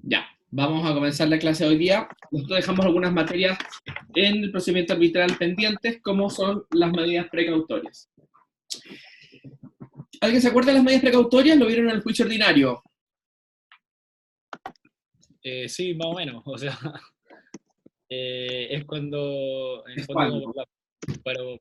Ya, vamos a comenzar la clase de hoy día. Nosotros dejamos algunas materias en el procedimiento arbitral pendientes, como son las medidas precautorias. ¿Alguien se acuerda de las medidas precautorias? ¿Lo vieron en el juicio ordinario? Sí, más o menos. O sea, es cuando, en el ¿Es fondo, cuándo? pero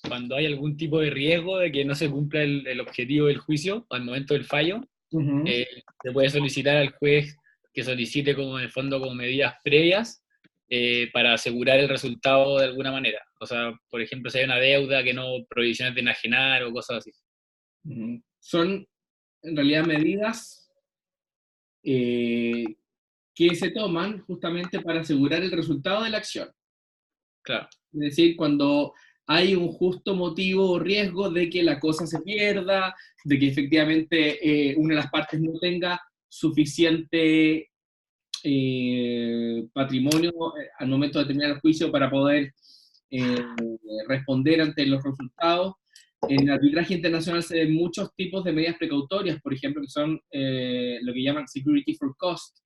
cuando hay algún tipo de riesgo de que no se cumpla el objetivo del juicio al momento del fallo, Uh-huh. se puede solicitar al juez que solicite como en el fondo como medidas previas para asegurar el resultado de alguna manera. O sea, por ejemplo, si hay una deuda, que no provisiones de enajenar o cosas así. Uh-huh. Son, en realidad, medidas eh, que se toman justamente para asegurar el resultado de la acción. Claro, Es decir, cuando hay un justo motivo o riesgo de que la cosa se pierda, de que efectivamente una de las partes no tenga suficiente patrimonio al momento de terminar el juicio para poder eh, responder ante los resultados. En el arbitraje internacional se ven muchos tipos de medidas precautorias, por ejemplo, que son lo que llaman security for cost,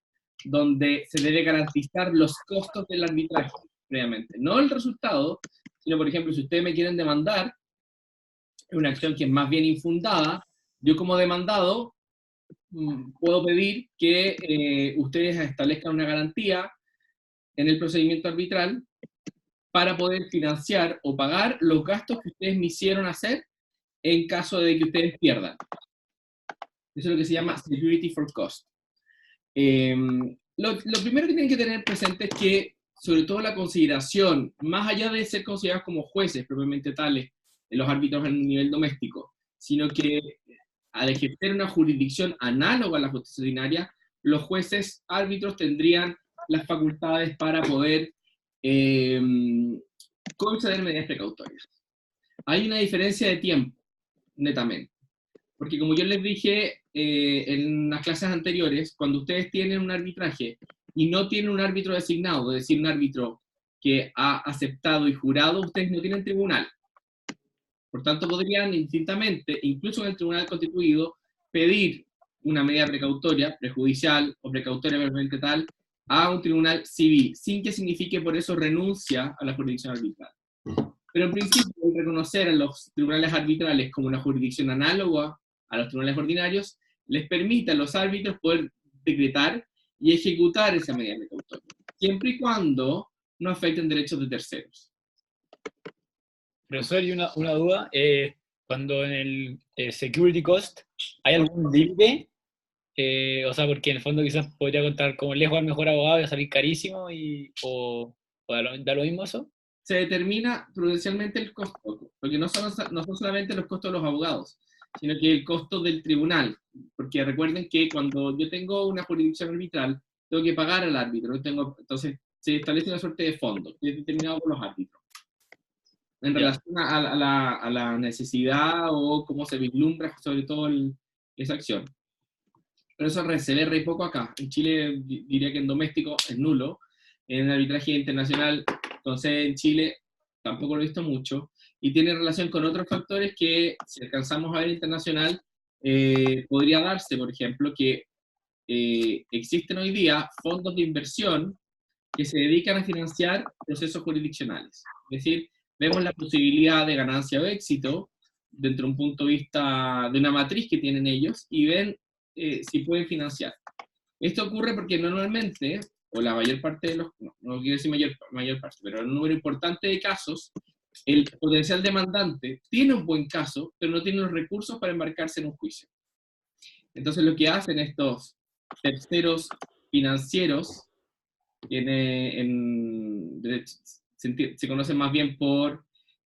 donde se debe garantizar los costos del arbitraje previamente. No el resultado, sino, por ejemplo, si ustedes me quieren demandar, una acción que es más bien infundada, yo como demandado puedo pedir que ustedes establezcan una garantía en el procedimiento arbitral para poder financiar o pagar los gastos que ustedes me hicieron hacer en caso de que ustedes pierdan. Eso es lo que se llama security for cost. Lo primero que tienen que tener presente es que, sobre todo la consideración, más allá de ser considerados como jueces propiamente tales, de los árbitros a nivel doméstico, sino que al ejercer una jurisdicción análoga a la justicia ordinaria, los jueces árbitros tendrían las facultades para poder eh, conceder medidas precautorias. Hay una diferencia de tiempo, netamente. Porque como yo les dije en las clases anteriores, cuando ustedes tienen un arbitraje y no tienen un árbitro designado, es decir, un árbitro que ha aceptado y jurado, ustedes no tienen tribunal. Por tanto, podrían indistintamente, incluso en el tribunal constituido, pedir una medida precautoria, prejudicial o precautoria verbalmente tal, a un tribunal civil, sin que signifique por eso renuncia a la jurisdicción arbitral. Pero en principio, reconocer a los tribunales arbitrales como una jurisdicción análoga a los tribunales ordinarios les permite a los árbitros poder decretar y ejecutar esa medida precautoria, siempre y cuando no afecten derechos de terceros. profesor, y una duda, cuando en el security cost hay algún límite. O sea, porque en el fondo quizás podría contar como lejos al mejor abogado y va a salir carísimo o da lo mismo eso. Se determina prudencialmente el costo, porque no son solamente los costos de los abogados, sino que el costo del tribunal, porque recuerden que cuando yo tengo una jurisdicción arbitral, tengo que pagar al árbitro, entonces se establece una suerte de fondo, que es determinado por los árbitros, en Ya, relación a la necesidad o cómo se vislumbra sobre todo esa acción. Pero eso se ve re poco acá. En Chile diría que en doméstico es nulo. En el arbitraje internacional, entonces en Chile tampoco lo he visto mucho. Y tiene relación con otros factores que, si alcanzamos a ver internacional, podría darse, por ejemplo, que existen hoy día fondos de inversión que se dedican a financiar procesos jurisdiccionales. Es decir, vemos la posibilidad de ganancia o éxito dentro de un punto de vista de una matriz que tienen ellos y ven si pueden financiar. Esto ocurre porque normalmente, o la mayor parte de los, no quiero decir mayor parte, pero un número importante de casos, el potencial demandante tiene un buen caso, pero no tiene los recursos para embarcarse en un juicio. Entonces lo que hacen estos terceros financieros se conoce más bien por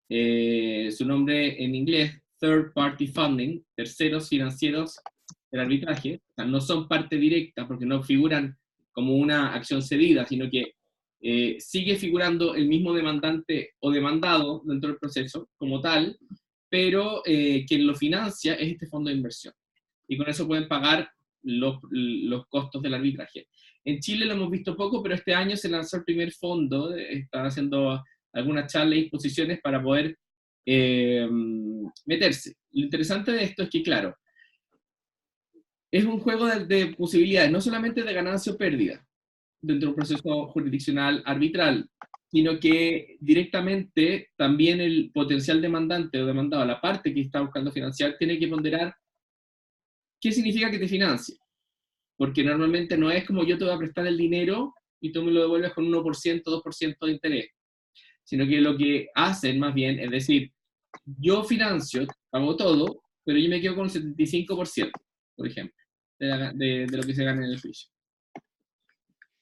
su nombre en inglés, third party funding, terceros financieros del arbitraje. O sea, no son parte directa porque no figuran como una acción cedida, sino que sigue figurando el mismo demandante o demandado dentro del proceso como tal, pero quien lo financia es este fondo de inversión. Y con eso pueden pagar los costos del arbitraje. En Chile lo hemos visto poco, pero este año se lanzó el primer fondo, están haciendo algunas charlas y exposiciones para poder meterse. Lo interesante de esto es que, claro, es un juego de posibilidades, no solamente de ganancia o pérdida dentro de un proceso jurisdiccional arbitral, sino que directamente también el potencial demandante o demandado, la parte que está buscando financiar, tiene que ponderar qué significa que te financie. Porque normalmente no es como yo te voy a prestar el dinero y tú me lo devuelves con 1%, 2% de interés, sino que lo que hacen más bien es decir, yo financio, pago todo, pero yo me quedo con el 75%, por ejemplo, de lo que se gana en el juicio.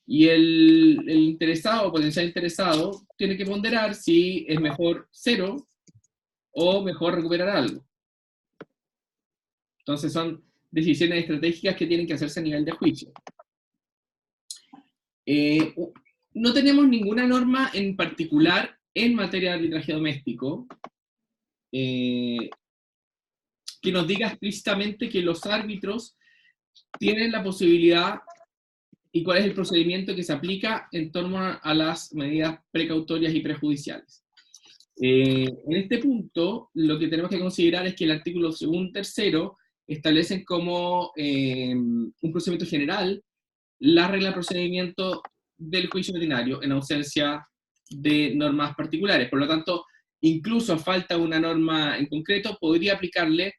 Y el interesado, potencial interesado, tiene que ponderar si es mejor cero o mejor recuperar algo. Entonces son decisiones estratégicas que tienen que hacerse a nivel de juicio. No tenemos ninguna norma en particular en materia de arbitraje doméstico que nos diga explícitamente que los árbitros tienen la posibilidad y cuál es el procedimiento que se aplica en torno a las medidas precautorias y prejudiciales. En este punto, lo que tenemos que considerar es que el artículo 2.3 establecen como un procedimiento general la regla de procedimiento del juicio ordinario en ausencia de normas particulares. Por lo tanto, incluso a falta de una norma en concreto, podría aplicarle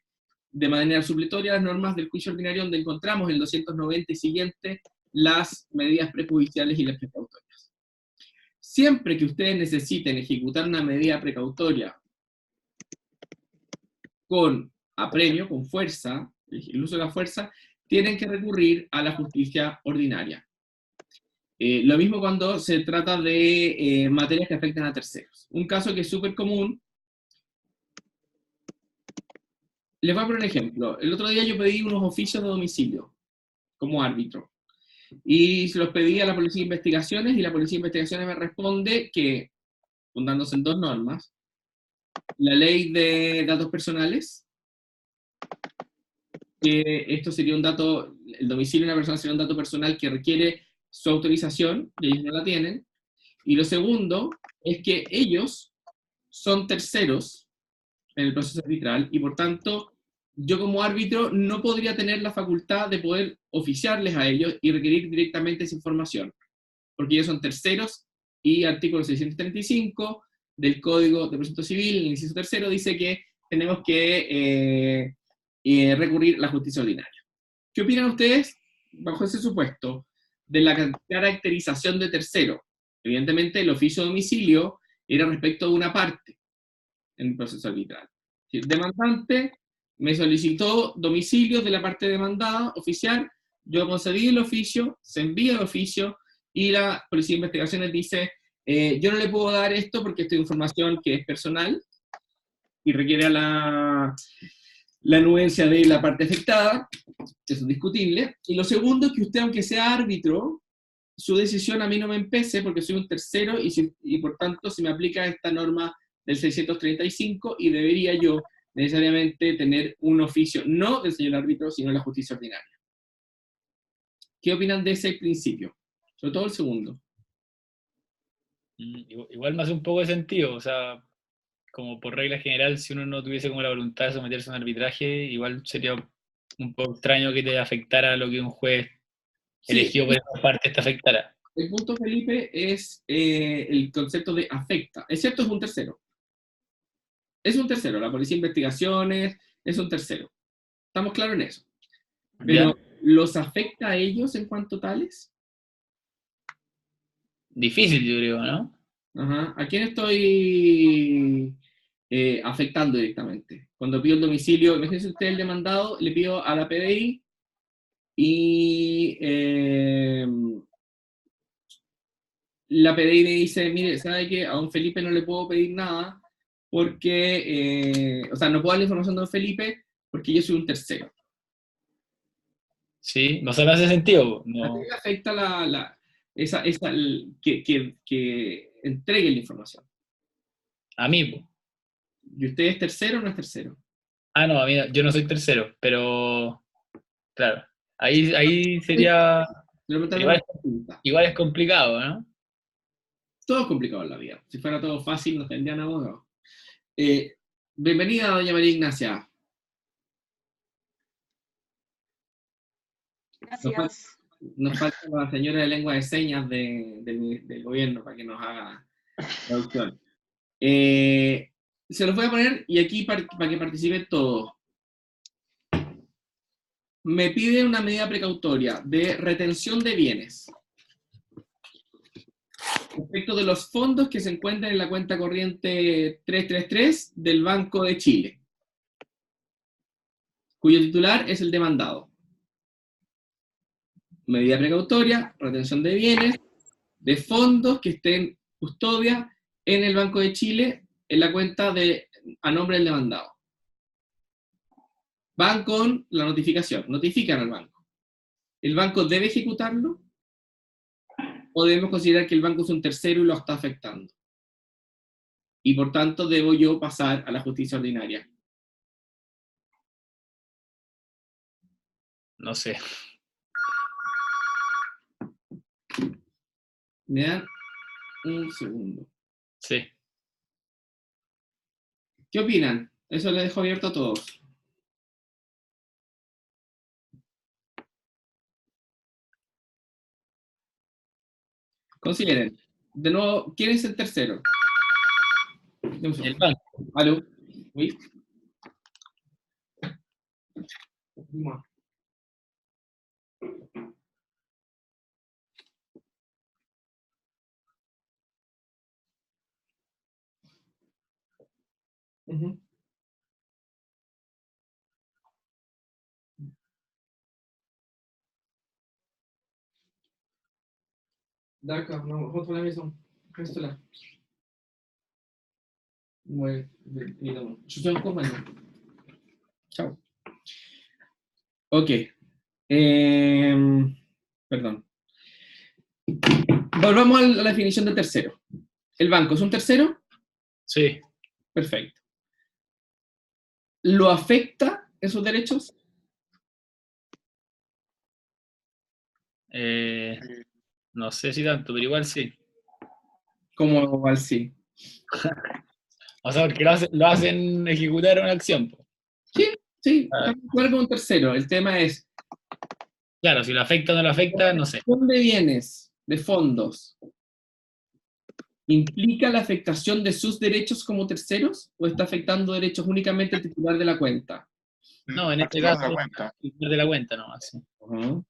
de manera supletoria las normas del juicio ordinario donde encontramos el 290 y siguiente las medidas prejudiciales y las precautorias. Siempre que ustedes necesiten ejecutar una medida precautoria con apremio, con fuerza, el uso de la fuerza, tienen que recurrir a la justicia ordinaria. Lo mismo cuando se trata de materias que afectan a terceros. Un caso que es súper común, les voy a poner un ejemplo. El otro día yo pedí unos oficios de domicilio como árbitro. Y se los pedí a la Policía de Investigaciones y la Policía de Investigaciones me responde que, fundándose en dos normas, la ley de datos personales, que esto sería un dato, el domicilio de una persona sería un dato personal que requiere su autorización, y ellos no la tienen. Y lo segundo es que ellos son terceros en el proceso arbitral y por tanto yo como árbitro no podría tener la facultad de poder oficiarles a ellos y requerir directamente esa información, porque ellos son terceros y artículo 635 del Código de Procedimiento Civil, el inciso tercero, dice que tenemos que recurrir a la justicia ordinaria. ¿Qué opinan ustedes, bajo ese supuesto, de la caracterización de tercero? Evidentemente, el oficio de domicilio era respecto de una parte en el proceso arbitral. El demandante me solicitó domicilio de la parte demandada, oficial, yo concedí el oficio, se envía el oficio, y la Policía de Investigaciones dice, yo no le puedo dar esto porque esta información que es personal y requiere la anuencia de la parte afectada, eso es discutible. Y lo segundo es que usted, aunque sea árbitro, su decisión a mí no me empece porque soy un tercero y por tanto se me aplica esta norma del 635 y debería yo necesariamente tener un oficio, no del señor árbitro, sino la justicia ordinaria. ¿Qué opinan de ese principio? Sobre todo el segundo. Igual me hace un poco de sentido, o sea, como por regla general, si uno no tuviese como la voluntad de someterse a un arbitraje, igual sería un poco extraño que te afectara lo que un juez Sí, elegido por esa parte te afectara. el punto, Felipe, es el concepto de afecta. Es cierto, es un tercero. Es un tercero, la Policía de Investigaciones es un tercero. Estamos claros en eso. Pero, ¿Ya? ¿los afecta a ellos en cuanto tales? Difícil, yo creo, ¿no? Ajá. ¿A quién estoy afectando directamente? Cuando pido el domicilio, imagínense usted el demandado, le pido a la PDI y la PDI me dice, mire, ¿sabe qué? A don Felipe no le puedo pedir nada porque, o sea, no puedo dar la información de don Felipe porque yo soy un tercero. Sí, no se me hace sentido. ¿A qué No, le afecta que entregue la información? a mí, po. ¿Y usted es tercero o no es tercero? Ah, no, a mí, yo no soy tercero, pero claro, ahí sería, Se lo pero preguntaron a igual, una pregunta. igual es complicado, ¿no? Todo es complicado en la vida. Si fuera todo fácil, nos tendrían abogados. Eh, Bienvenida, doña María Ignacia. Gracias. Nos falta la señora de lengua de señas del gobierno para que nos haga traducción. Se los voy a poner y aquí para que participen todos. Me pide una medida precautoria de retención de bienes respecto de los fondos que se encuentran en la cuenta corriente 333 del Banco de Chile, cuyo titular es el demandado. Medida precautoria, retención de bienes, de fondos que estén custodia en el Banco de Chile, en la cuenta a nombre del demandado. Van con la notificación, notifican al banco. ¿El banco debe ejecutarlo? ¿O debemos considerar que el banco es un tercero y lo está afectando? Y por tanto, debo yo pasar a la justicia ordinaria. No sé. ¿Me dan un segundo? Sí. ¿Qué opinan? Eso le dejo abierto a todos. Consideren. De nuevo, ¿quién es el tercero? El banco. ¿Aló? ¿Oui? Mhm. D'accord, non, rentre à la maison. Reste là. Ouais, évidemment. Je te encore maintenant. Chao. Ok. Perdón. Volvamos a la definición de tercero. ¿El banco es un tercero? Sí. Perfecto. ¿Lo afecta en sus derechos? No sé si tanto, pero igual sí. Como al sí. O sea, porque lo hacen ejecutar una acción. Sí, Ah. estamos de acuerdo con un tercero. El tema es, Claro, si lo afecta o no lo afecta, no sé. ¿dónde bienes de fondos implica la afectación de sus derechos como terceros o está afectando derechos únicamente al titular de la cuenta? No, en este Particular caso, de la cuenta. de la cuenta nomás. Sí. Uh-huh.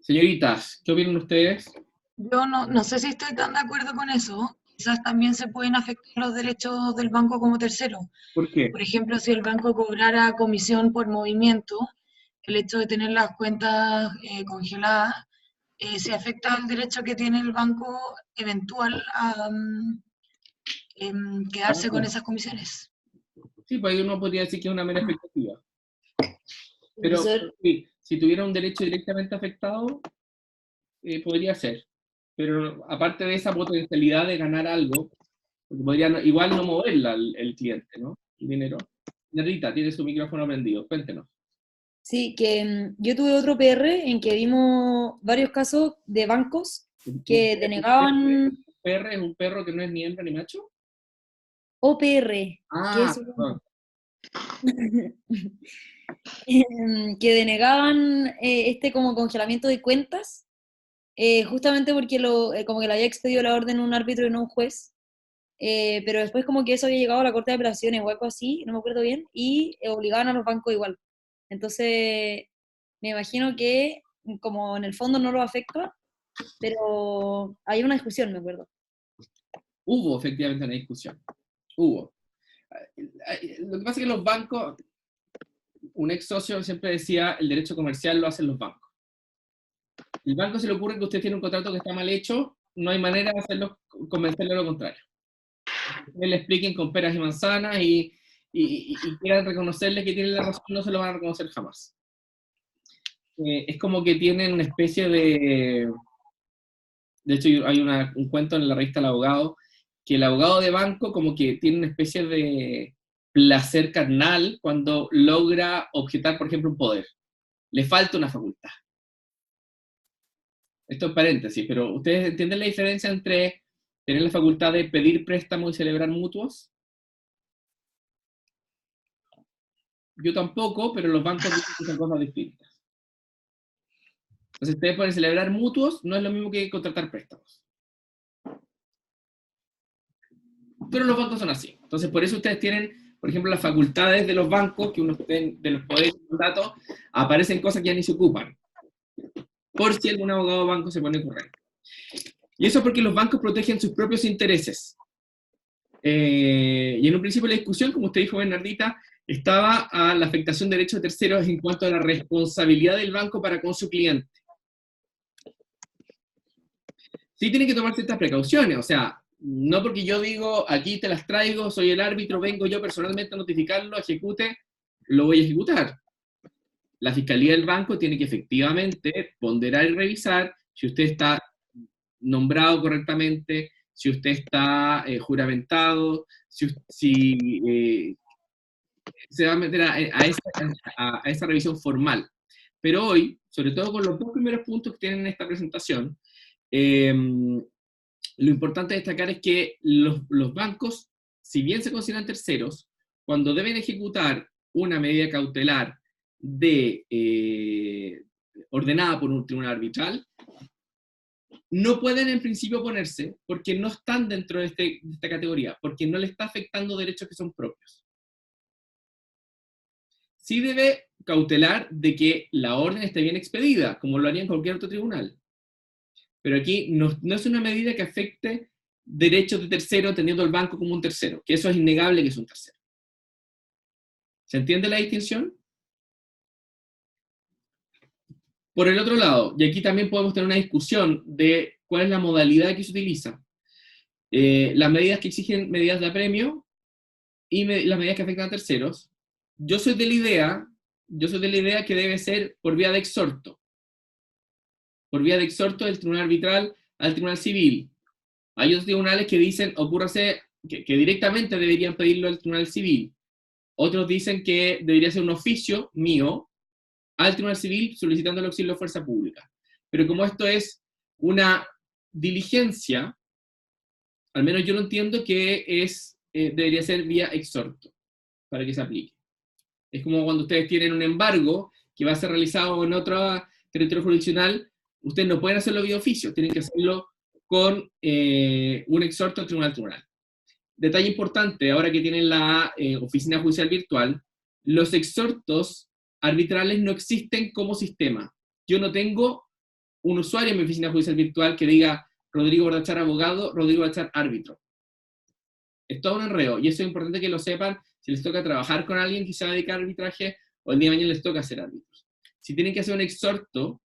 Señoritas, ¿qué opinan ustedes? Yo no sé si estoy tan de acuerdo con eso. Quizás también se pueden afectar los derechos del banco como tercero. ¿Por qué? Por ejemplo, si el banco cobrara comisión por movimiento, el hecho de tener las cuentas congeladas, se afecta el derecho que tiene el banco eventual a quedarse con esas comisiones. Sí, pues ahí uno podría decir que es una mera expectativa. Pero Profesor, sí, si tuviera un derecho directamente afectado, podría ser. Pero aparte de esa potencialidad de ganar algo, porque podría igual no moverla el cliente, ¿no? El dinero. Nerita, tiene su micrófono prendido, cuéntenos. sí, que yo tuve otro PR en que vimos varios casos de bancos que denegaban ¿PR es un perro que no es ni hembra ni macho? OPR, que Ah, es perdón. que denegaban este como congelamiento de cuentas, justamente porque como que le había expedido la orden un árbitro y no un juez, pero después como que eso había llegado a la Corte de Apelaciones o algo así, no me acuerdo bien, y obligaban a los bancos igual. Entonces, me imagino que como en el fondo no lo afecta, pero hay una discusión, me acuerdo. Hubo efectivamente una discusión. Hubo. Lo que pasa es que los bancos, un ex socio siempre decía, el derecho comercial lo hacen los bancos. El banco se le ocurre que usted tiene un contrato que está mal hecho, no hay manera de hacerlo, convencerle de lo contrario. Que le expliquen con peras y manzanas y quieran reconocerle que tienen la razón, no se lo van a reconocer jamás. Es como que tienen una especie de... De hecho, hay un cuento en la revista El Abogado, que el abogado de banco como que tiene una especie de placer carnal cuando logra objetar, por ejemplo, un poder. Le falta una facultad. Esto es paréntesis, pero ¿ustedes entienden la diferencia entre tener la facultad de pedir préstamo y celebrar mutuos? Yo tampoco, pero los bancos dicen que son cosas distintas. Entonces ustedes pueden celebrar mutuos, no es lo mismo que contratar préstamos. Pero los bancos son así. Entonces por eso ustedes tienen, por ejemplo, las facultades de los bancos, que uno de los poderes de mandato, aparecen cosas que ya ni se ocupan. Por si algún abogado de banco se pone correcto. Y eso porque los bancos protegen sus propios intereses. Y en un principio la discusión, como usted dijo, Bernardita, estaba a la afectación de derechos de terceros en cuanto a la responsabilidad del banco para con su cliente. Sí tienen que tomar ciertas precauciones, o sea, no porque yo digo, aquí te las traigo, soy el árbitro, vengo yo personalmente a notificarlo, ejecute, lo voy a ejecutar. La fiscalía del banco tiene que efectivamente ponderar y revisar si usted está nombrado correctamente, si usted está juramentado, si se va a meter a esa revisión formal. Pero hoy, sobre todo con los dos primeros puntos que tienen en esta presentación, lo importante destacar es que los bancos, si bien se consideran terceros, cuando deben ejecutar una medida cautelar ordenada por un tribunal arbitral, no pueden en principio oponerse porque no están dentro de esta categoría, porque no le está afectando derechos que son propios. Sí debe cautelar de que la orden esté bien expedida, como lo haría en cualquier otro tribunal. Pero aquí no es una medida que afecte derechos de tercero, teniendo el banco como un tercero, que eso es innegable que es un tercero. ¿Se entiende la distinción? Por el otro lado, y aquí también podemos tener una discusión de cuál es la modalidad que se utiliza. Las medidas que exigen medidas de apremio y las medidas que afectan a terceros. Yo soy de la idea que debe ser por vía de exhorto. Por vía de exhorto del tribunal arbitral al tribunal civil. Hay otros tribunales que dicen, ocúrrase, que directamente deberían pedirlo al tribunal civil. Otros dicen que debería ser un oficio mío al tribunal civil solicitando el auxilio de fuerza pública. Pero como esto es una diligencia, al menos yo lo entiendo que debería ser vía exhorto, para que se aplique. Es como cuando ustedes tienen un embargo que va a ser realizado en otro territorio jurisdiccional, ustedes no pueden hacerlo vía oficio, tienen que hacerlo con un exhorto al tribunal. Detalle importante, ahora que tienen la oficina judicial virtual, los exhortos arbitrales no existen como sistema. Yo no tengo un usuario en mi oficina judicial virtual que diga Rodrigo Bordachar abogado, Rodrigo Bordachar árbitro. Es todo un enredo, y eso es importante que lo sepan si les toca trabajar con alguien que se va a dedicar a arbitraje, o el día de mañana les toca ser árbitros. Si tienen que hacer un exhorto,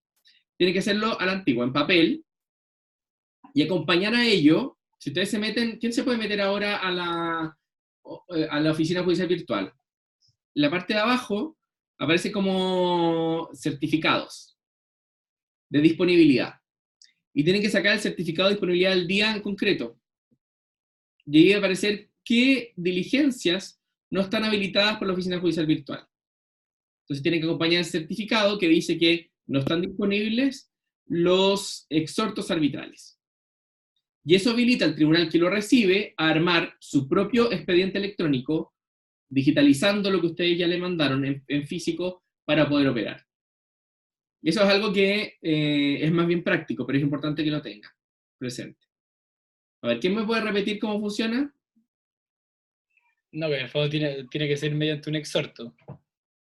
tienen que hacerlo a la antigua, en papel, y acompañar a ello. Si ustedes se meten, ¿quién se puede meter ahora a la oficina judicial virtual? En la parte de abajo aparece como certificados de disponibilidad. Y tienen que sacar el certificado de disponibilidad del día en concreto. Y ahí va a aparecer qué diligencias no están habilitadas por la oficina judicial virtual. Entonces tienen que acompañar el certificado que dice que no están disponibles los exhortos arbitrales. Y eso habilita al tribunal que lo recibe a armar su propio expediente electrónico, digitalizando lo que ustedes ya le mandaron en físico para poder operar. Y eso es algo que es más bien práctico, pero es importante que lo tenga presente. A ver, ¿quién me puede repetir cómo funciona? No, pero en el fondo tiene que ser mediante un exhorto.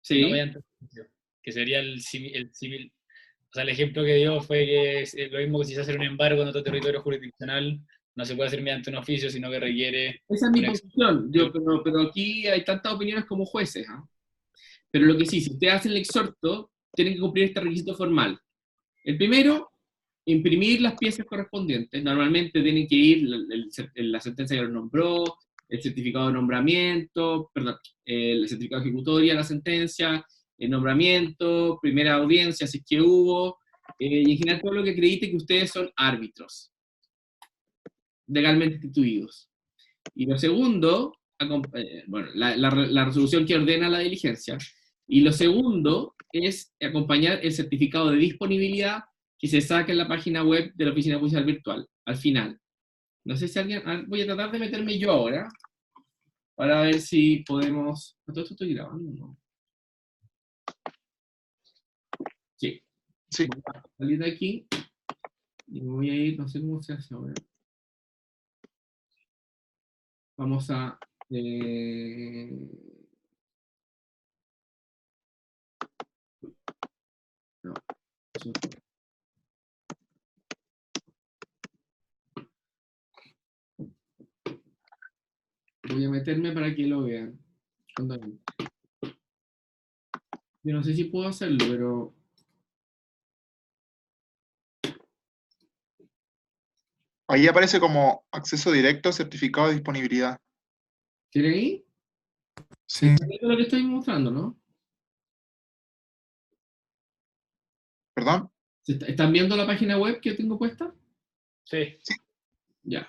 Sí. No mediante un oficio, que sería el civil. O sea, el ejemplo que dio fue que es lo mismo que si se hace un embargo en otro territorio jurisdiccional, no se puede hacer mediante un oficio, sino que requiere... Esa es mi posición, pero aquí hay tantas opiniones como jueces. ¿eh? Pero lo que sí, si ustedes hacen el exhorto, tienen que cumplir este requisito formal. El primero, imprimir las piezas correspondientes. Normalmente tienen que ir la sentencia que los nombró, el certificado de nombramiento, perdón, el certificado de ejecutoria, la sentencia, el nombramiento, primera audiencia, si es que hubo, y en general todo lo que acredite que ustedes son árbitros, legalmente instituidos. Y lo segundo, bueno, la resolución que ordena la diligencia, y lo segundo es acompañar el certificado de disponibilidad que se saca en la página web de la Oficina Judicial Virtual, al final. No sé si alguien... Voy a tratar de meterme yo ahora, para ver si podemos... ¿Todo esto estoy grabando? ¿No? Sí. Sí. Voy a salir de aquí y me voy a ir, no sé cómo se hace ahora. Vamos a... no, eso no. Voy a meterme para que lo vean. Cuando entre. Yo no sé si puedo hacerlo, pero... Ahí aparece como acceso directo, certificado de disponibilidad. ¿Tienen ahí? Sí. ¿Están viendo lo que estoy mostrando, no? ¿Perdón? ¿Están viendo la página web que tengo puesta? Sí. Ya.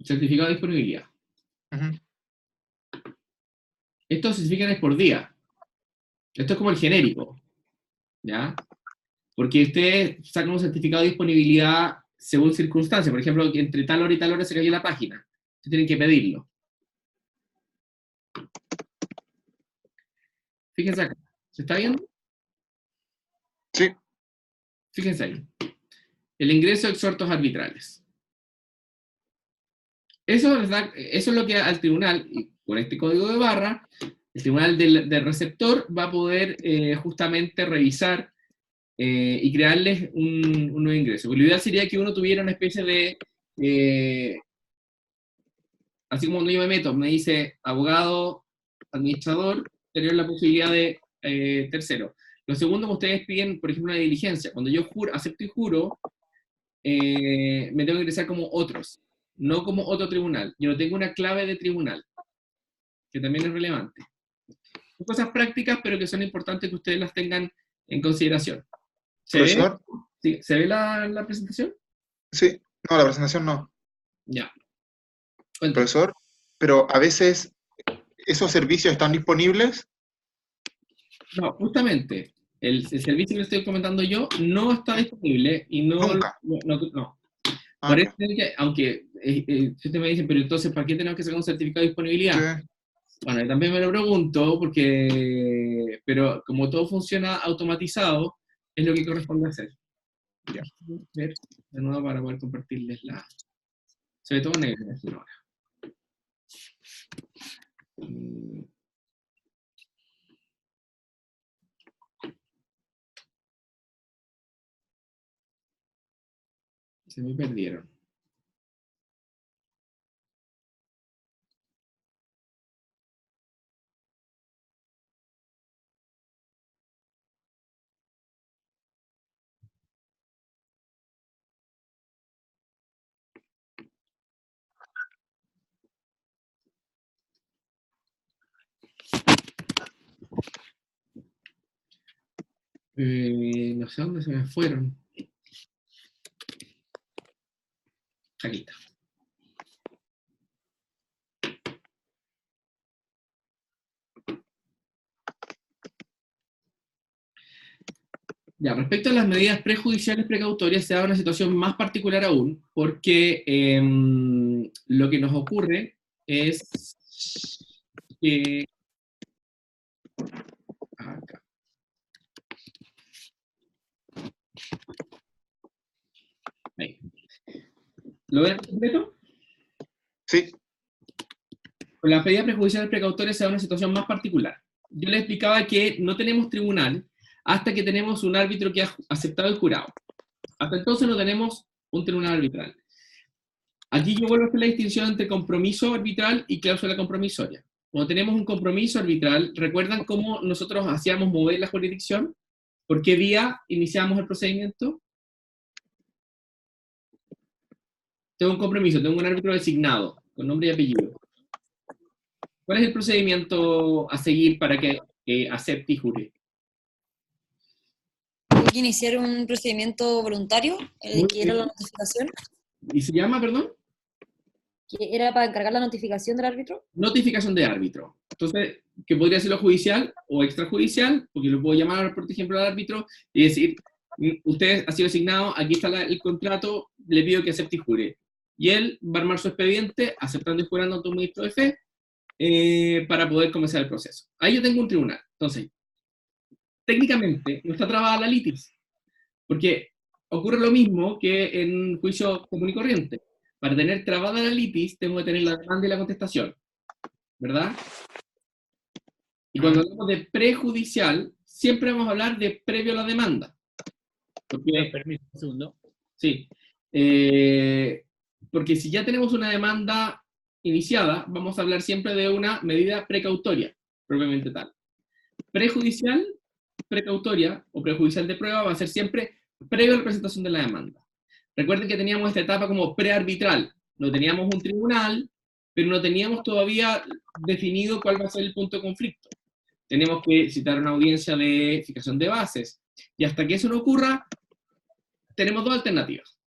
Certificado de disponibilidad. Ujú. Estos se certifican es por día. Esto es como el genérico. ¿Ya? Porque ustedes sacan un certificado de disponibilidad según circunstancias. Por ejemplo, que entre tal hora y tal hora se cayó la página. Ustedes tienen que pedirlo. Fíjense acá. ¿Se está viendo? Sí. Fíjense ahí. El ingreso de exhortos arbitrales. Eso es lo que al tribunal, y con este código de barra, el tribunal del receptor va a poder justamente revisar y crearles un nuevo ingreso. Porque lo ideal sería que uno tuviera una especie de así como cuando yo me meto, me dice abogado, administrador, tener la posibilidad de tercero. Lo segundo que ustedes piden, por ejemplo, una diligencia. Cuando yo acepto y juro, me tengo que ingresar como otros, no como otro tribunal. Yo no tengo una clave de tribunal, que también es relevante. Son cosas prácticas, pero que son importantes que ustedes las tengan en consideración. ¿Se ve? Profesor. ¿Sí? ¿Se ve la presentación? Sí. No, la presentación no. Ya. Cuéntame. Profesor, pero a veces esos servicios están disponibles. No, justamente, el servicio que le estoy comentando yo no está disponible y no... Nunca. no. Ah, Por ya. eso, aunque si usted me dice, pero entonces, ¿para qué tenemos que sacar un certificado de disponibilidad? Sí. Bueno, yo también me lo pregunto, pero como todo funciona automatizado, es lo que corresponde hacer. Ya. Ver de nuevo para poder compartirles sobre todo negro ahora. Se me perdieron. No sé dónde se me fueron. Aquí está. Ya, respecto a las medidas prejudiciales precautorias, se da una situación más particular aún, porque lo que nos ocurre es que... Acá. Ahí. ¿Lo ven completo? Sí. Con las medidas prejudiciales precautorias se da una situación más particular. Yo les explicaba que no tenemos tribunal hasta que tenemos un árbitro que ha aceptado el jurado. Hasta entonces no tenemos un tribunal arbitral. Aquí yo vuelvo a hacer la distinción entre compromiso arbitral y cláusula compromisoria. Cuando tenemos un compromiso arbitral, ¿recuerdan cómo nosotros hacíamos mover la jurisdicción? ¿Por qué día iniciamos el procedimiento? Tengo un compromiso, tengo un árbitro designado, con nombre y apellido. ¿Cuál es el procedimiento a seguir para que acepte y jure? Tuve que iniciar un procedimiento voluntario, que era la notificación, ¿Y se llama, perdón? que era para encargar la notificación del árbitro. Notificación de árbitro. Entonces, que podría ser lo judicial o extrajudicial, porque lo puedo llamar, por ejemplo, al árbitro y decir, usted ha sido asignado, aquí está el contrato, le pido que acepte y jure. Y él va a armar su expediente, aceptando y jurando ante un ministro de fe, para poder comenzar el proceso. Ahí yo tengo un tribunal. Entonces, técnicamente no está trabada la litis, porque ocurre lo mismo que en juicio común y corriente. Para tener trabada la litis, tengo que tener la demanda y la contestación, ¿verdad? Y cuando hablamos de prejudicial, siempre vamos a hablar de previo a la demanda. Porque, Permiso, un segundo. sí, porque si ya tenemos una demanda iniciada, vamos a hablar siempre de una medida precautoria, propiamente tal. Prejudicial, precautoria o prejudicial de prueba va a ser siempre previo a la presentación de la demanda. Recuerden que teníamos esta etapa como prearbitral. No teníamos un tribunal, pero no teníamos todavía definido cuál va a ser el punto de conflicto. Tenemos que citar una audiencia de fijación de bases. Y hasta que eso no ocurra, tenemos dos alternativas.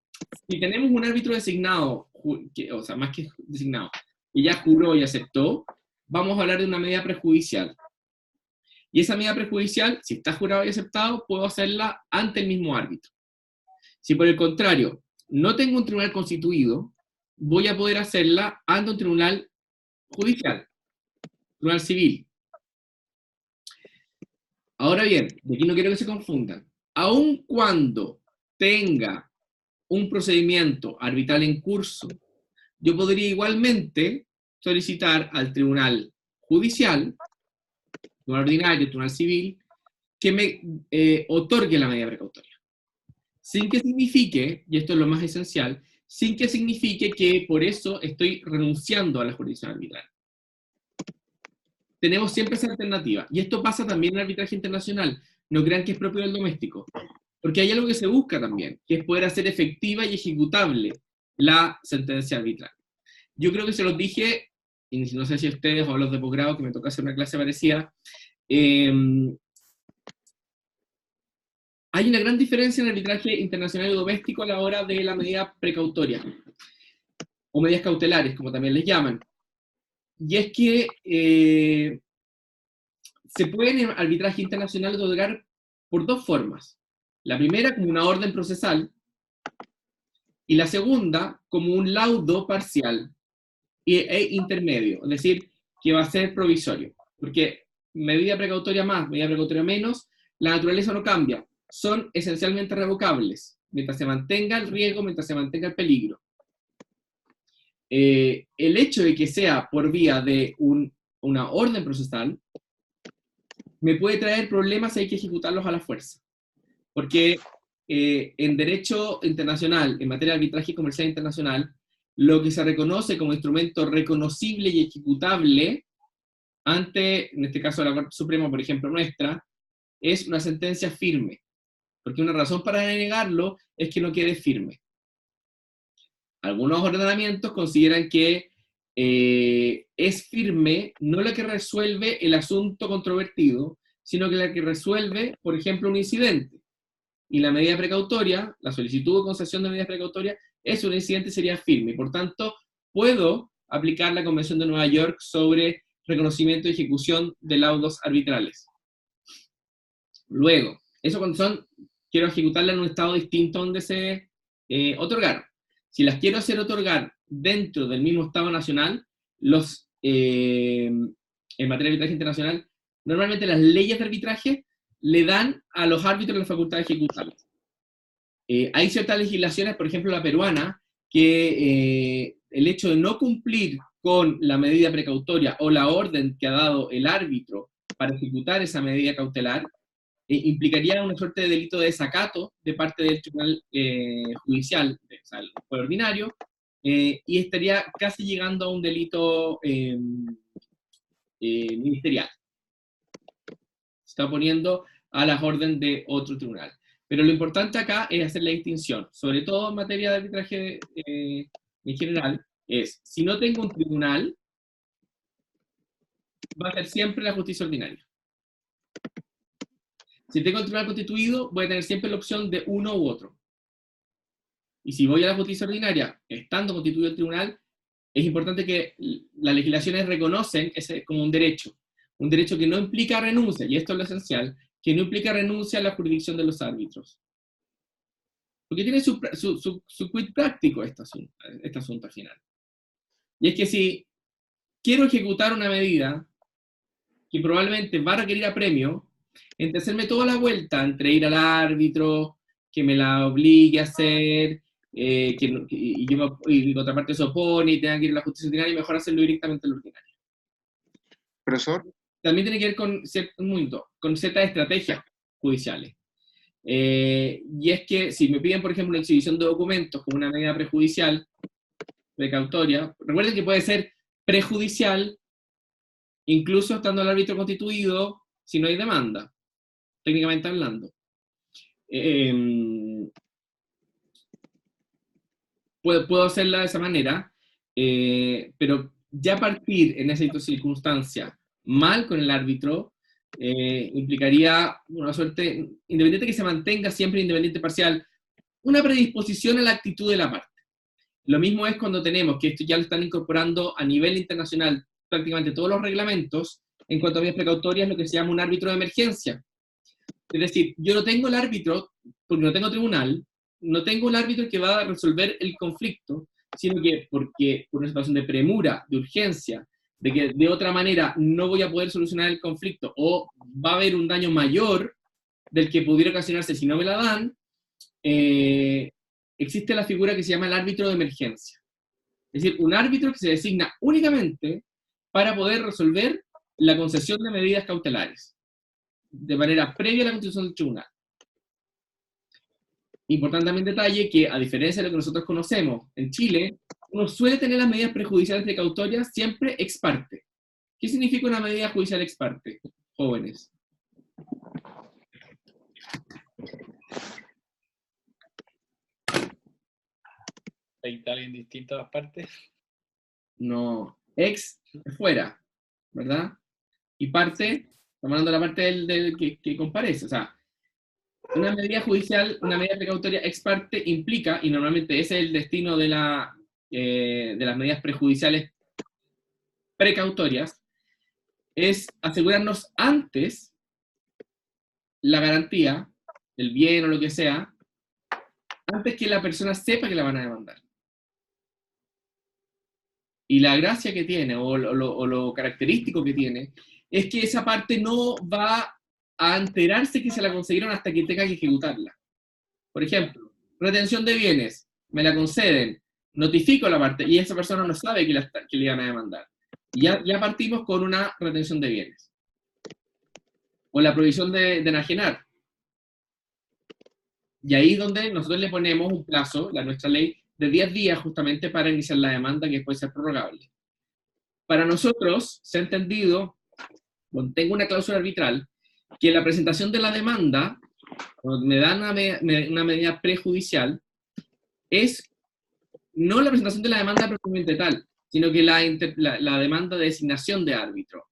Si tenemos un árbitro designado, o sea, más que designado, y ya juró y aceptó, vamos a hablar de una medida prejudicial. Y esa medida prejudicial, si está jurado y aceptado, puedo hacerla ante el mismo árbitro. Si por el contrario, no tengo un tribunal constituido, voy a poder hacerla ante un tribunal judicial, tribunal civil. Ahora bien, de aquí no quiero que se confundan. Aun cuando tenga un procedimiento arbitral en curso, yo podría igualmente solicitar al tribunal judicial, tribunal ordinario, tribunal civil, que me otorgue la medida precautoria. Sin que signifique, y esto es lo más esencial, sin que signifique que por eso estoy renunciando a la jurisdicción arbitral. Tenemos siempre esa alternativa. Y esto pasa también en el arbitraje internacional. No crean que es propio del doméstico. Porque hay algo que se busca también, que es poder hacer efectiva y ejecutable la sentencia arbitral. Yo creo que se los dije, y no sé si a ustedes o a los de posgrado, que me toca hacer una clase parecida, hay una gran diferencia en el arbitraje internacional y doméstico a la hora de la medida precautoria, o medidas cautelares, como también les llaman. Y es que se puede en el arbitraje internacional otorgar por dos formas. La primera como una orden procesal, y la segunda como un laudo parcial e intermedio, es decir, que va a ser provisorio. Porque medida precautoria más, medida precautoria menos, la naturaleza no cambia. Son esencialmente revocables, mientras se mantenga el riesgo, mientras se mantenga el peligro. El hecho de que sea por vía de una orden procesal me puede traer problemas si hay que ejecutarlos a la fuerza. Porque en derecho internacional, en materia de arbitraje comercial internacional, lo que se reconoce como instrumento reconocible y ejecutable ante, en este caso la Corte Suprema, por ejemplo, nuestra, es una sentencia firme. Porque una razón para denegarlo es que no quede firme. Algunos ordenamientos consideran que es firme no la que resuelve el asunto controvertido, sino que la que resuelve, por ejemplo, un incidente. Y la medida precautoria, la solicitud de concesión de medidas precautorias, es un incidente, sería firme. Y por tanto, puedo aplicar la Convención de Nueva York sobre reconocimiento y ejecución de laudos arbitrales. Luego, eso cuando quiero ejecutarla en un estado distinto donde se otorgaron. Si las quiero hacer otorgar dentro del mismo Estado nacional, en materia de arbitraje internacional, normalmente las leyes de arbitraje le dan a los árbitros la facultad de ejecutarlas. Hay ciertas legislaciones, por ejemplo la peruana, que el hecho de no cumplir con la medida precautoria o la orden que ha dado el árbitro para ejecutar esa medida cautelar, implicaría una suerte de delito de desacato de parte del tribunal judicial, o sea, el juez ordinario, y estaría casi llegando a un delito ministerial. Se está oponiendo a las órdenes de otro tribunal. Pero lo importante acá es hacer la distinción, sobre todo en materia de arbitraje en general, es, si no tengo un tribunal, va a ser siempre la justicia ordinaria. Si tengo el tribunal constituido, voy a tener siempre la opción de uno u otro. Y si voy a la justicia ordinaria, estando constituido el tribunal, es importante que las legislaciones reconocen ese como un derecho que no implica renuncia, y esto es lo esencial, que no implica renuncia a la jurisdicción de los árbitros. Porque tiene su quid práctico este asunto al final. Y es que si quiero ejecutar una medida que probablemente va a requerir apremio, entre hacerme toda la vuelta, entre ir al árbitro, que me la obligue a hacer, y la otra parte se opone y tenga que ir a la justicia ordinaria, mejor hacerlo directamente en la ordinaria. Profesor, También tiene que ver con ciertas estrategias judiciales. Y es que si me piden, por ejemplo, una exhibición de documentos como una medida prejudicial, precautoria, recuerden que puede ser prejudicial, incluso estando el árbitro constituido, si no hay demanda, técnicamente hablando. Puedo hacerla de esa manera, pero ya partir en esa circunstancia mal con el árbitro implicaría una suerte, independiente que se mantenga siempre independiente parcial, una predisposición a la actitud de la parte. Lo mismo es cuando tenemos, que esto ya lo están incorporando a nivel internacional prácticamente todos los reglamentos, en cuanto a medidas precautorias, lo que se llama un árbitro de emergencia. Es decir, yo no tengo el árbitro, porque no tengo tribunal, no tengo un árbitro que va a resolver el conflicto, sino que porque por una situación de premura, de urgencia, de que de otra manera no voy a poder solucionar el conflicto, o va a haber un daño mayor del que pudiera ocasionarse si no me la dan, existe la figura que se llama el árbitro de emergencia. Es decir, un árbitro que se designa únicamente para poder resolver la concesión de medidas cautelares, de manera previa a la constitución del tribunal. Importante también detalle que, a diferencia de lo que nosotros conocemos en Chile, uno suele tener las medidas prejudiciales precautorias siempre ex parte. ¿Qué significa una medida judicial ex parte, jóvenes? Hay tal en distintas partes. No, ex, fuera, ¿verdad? Y parte, estamos hablando de la parte del que comparece, o sea, una medida judicial, una medida precautoria ex parte implica, y normalmente ese es el destino de las medidas prejudiciales precautorias, es asegurarnos antes la garantía, el bien o lo que sea, antes que la persona sepa que la van a demandar. Y la gracia que tiene, o lo característico que tiene, es que esa parte no va a enterarse que se la conseguieron hasta que tenga que ejecutarla. Por ejemplo, retención de bienes, me la conceden, notifico la parte, y esa persona no sabe que le iban a demandar. Y ya partimos con una retención de bienes. O la prohibición de enajenar. Y ahí es donde nosotros le ponemos un plazo, nuestra ley, de 10 días justamente para iniciar la demanda, que puede ser prorrogable. Para nosotros, se ha entendido, tengo una cláusula arbitral, que la presentación de la demanda, cuando me dan una medida prejudicial, es no la presentación de la demanda propiamente tal, sino que la demanda de designación de árbitro.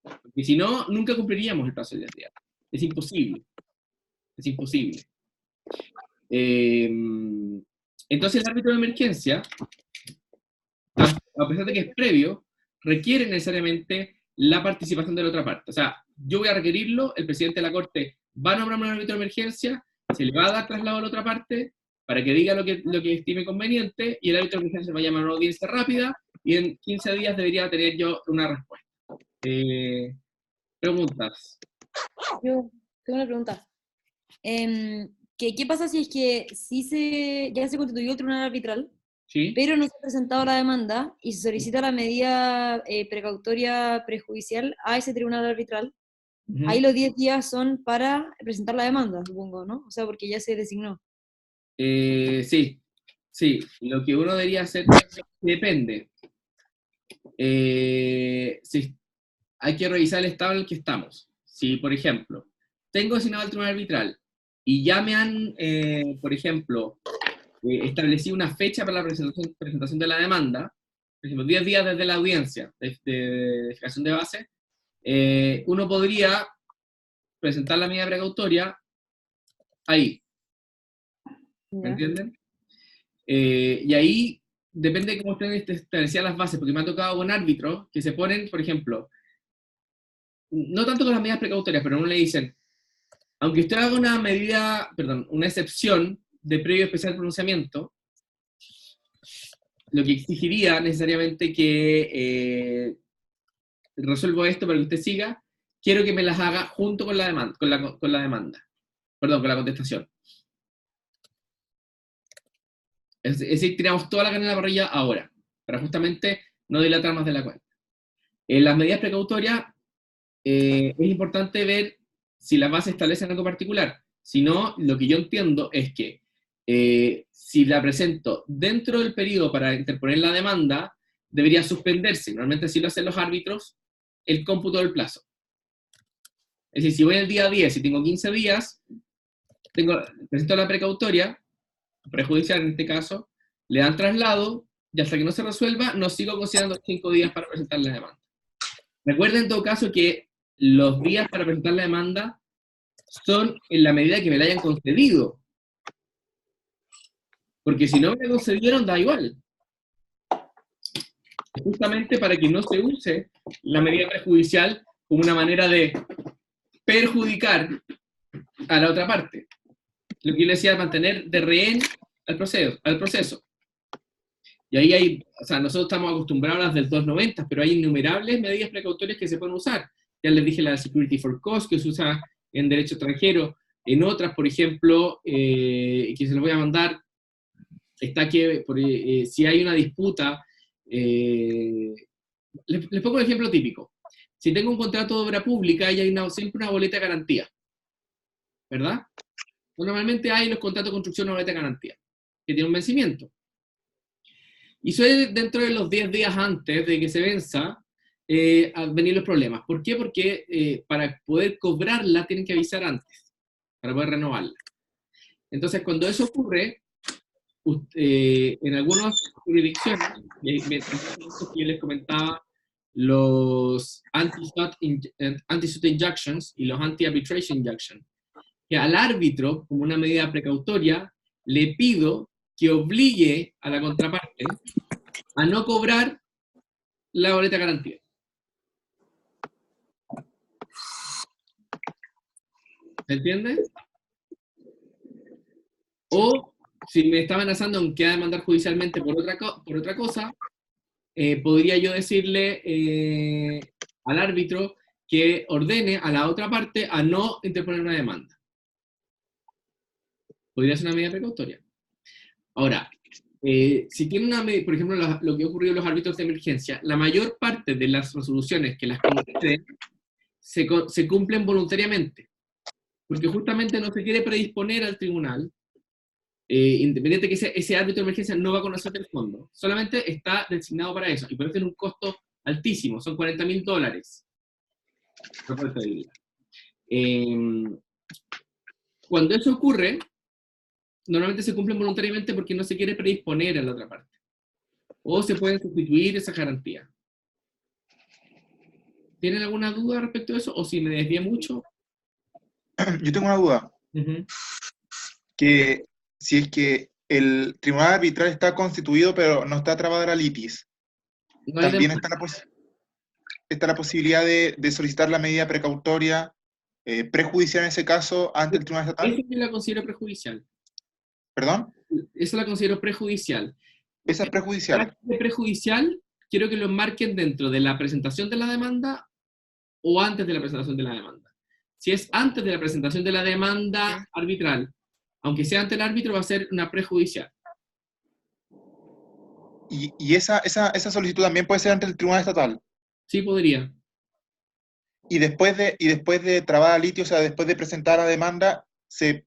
Porque si no, nunca cumpliríamos el plazo de 10 días. Es imposible. Es imposible. Entonces el árbitro de emergencia, a pesar de que es previo, requiere necesariamente la participación de la otra parte. O sea, yo voy a requerirlo, el presidente de la Corte va a nombrar un árbitro de emergencia, se le va a dar traslado a la otra parte para que diga lo que estime conveniente, y el árbitro de emergencia va a llamar a una audiencia rápida, y en 15 días debería tener yo una respuesta. Preguntas. Yo tengo una pregunta. ¿Qué pasa si es que ya se constituyó el tribunal arbitral, ¿Sí? pero no se ha presentado la demanda y se solicita la medida precautoria prejudicial a ese tribunal arbitral? Uh-huh. Ahí los 10 días son para presentar la demanda, supongo, ¿no? O sea, porque ya se designó. Sí. Lo que uno debería hacer depende. Sí, hay que revisar el estado en el que estamos. Si, por ejemplo, tengo designado el tribunal arbitral y ya me han, por ejemplo, establecido una fecha para la presentación de la demanda, por ejemplo, 10 días desde la audiencia de fijación de base, uno podría presentar la medida precautoria ahí. ¿Me entienden? Y ahí depende de cómo estén establecidas las bases, porque me ha tocado con árbitros que se ponen, por ejemplo, no tanto con las medidas precautorias, pero no le dicen, aunque usted haga una excepción de previo especial pronunciamiento, lo que exigiría necesariamente que resuelvo esto para que usted siga, quiero que me las haga junto con la demanda, con la demanda. Perdón, con la contestación. Es decir, tiramos toda la carne en la parrilla ahora, para justamente no dilatar más de la cuenta. En las medidas precautorias, es importante ver si las bases establecen algo particular. Si no, lo que yo entiendo es que si la presento dentro del periodo para interponer la demanda, debería suspenderse, normalmente así lo hacen los árbitros, el cómputo del plazo. Es decir, si voy el día 10 y tengo 15 días, presento la precautoria, prejudicial en este caso, le dan traslado, y hasta que no se resuelva, no sigo considerando 5 días para presentar la demanda. Recuerden en todo caso que los días para presentar la demanda son en la medida que me la hayan concedido. Porque si no me la concedieron, da igual. Justamente para que no se use la medida prejudicial como una manera de perjudicar a la otra parte. Lo que yo le decía, mantener de rehén al proceso. Y ahí hay, o sea, nosotros estamos acostumbrados a las del 290, pero hay innumerables medidas precautorias que se pueden usar. Ya les dije la security for cost, que se usa en derecho extranjero. En otras, por ejemplo, que se les voy a mandar, está que si hay una disputa, les pongo un ejemplo típico. Si tengo un contrato de obra pública, hay siempre una boleta de garantía, ¿verdad? Normalmente hay en los contratos de construcción una boleta de garantía, que tiene un vencimiento. Y suele dentro de los 10 días antes de que se venza, a venir los problemas. ¿Por qué? Porque para poder cobrarla tienen que avisar antes, para poder renovarla. Entonces, cuando eso ocurre, en algunas jurisdicciones, que yo les comentaba, los anti-suit injunctions y los anti-arbitration injunctions, que al árbitro, como una medida precautoria, le pido que obligue a la contraparte a no cobrar la boleta de garantía. ¿Se entiende? O, si me está amenazando en que va a demandar judicialmente por otra cosa, podría yo decirle al árbitro que ordene a la otra parte a no interponer una demanda. Podría ser una medida precautoria. Ahora, si tiene una medida, por ejemplo, lo que ha ocurrido en los árbitros de emergencia, la mayor parte de las resoluciones que las conceden se cumplen voluntariamente, porque justamente no se quiere predisponer al tribunal, independiente que ese árbitro de emergencia no va a conocer el fondo, solamente está designado para eso, y por eso tiene un costo altísimo, son $40.000. Cuando eso ocurre, normalmente se cumplen voluntariamente porque no se quiere predisponer a la otra parte. O se pueden sustituir esas garantías. ¿Tienen alguna duda respecto a eso? ¿O si me desvié mucho? Yo tengo una duda. Que si es que el tribunal arbitral está constituido pero no está trabada la litis, también está la posibilidad de solicitar la medida precautoria prejudicial en ese caso ante el tribunal estatal. Esa la considero prejudicial. ¿Perdón? Esa la considero prejudicial. Esa es prejudicial. De prejudicial, quiero que lo enmarquen dentro de la presentación de la demanda o antes de la presentación de la demanda. Si es antes de la presentación de la demanda arbitral, aunque sea ante el árbitro, va a ser una prejudicial. ¿Y esa solicitud también puede ser ante el tribunal estatal? Sí, podría. Y después de trabada litis, o sea, después de presentar la demanda, ¿se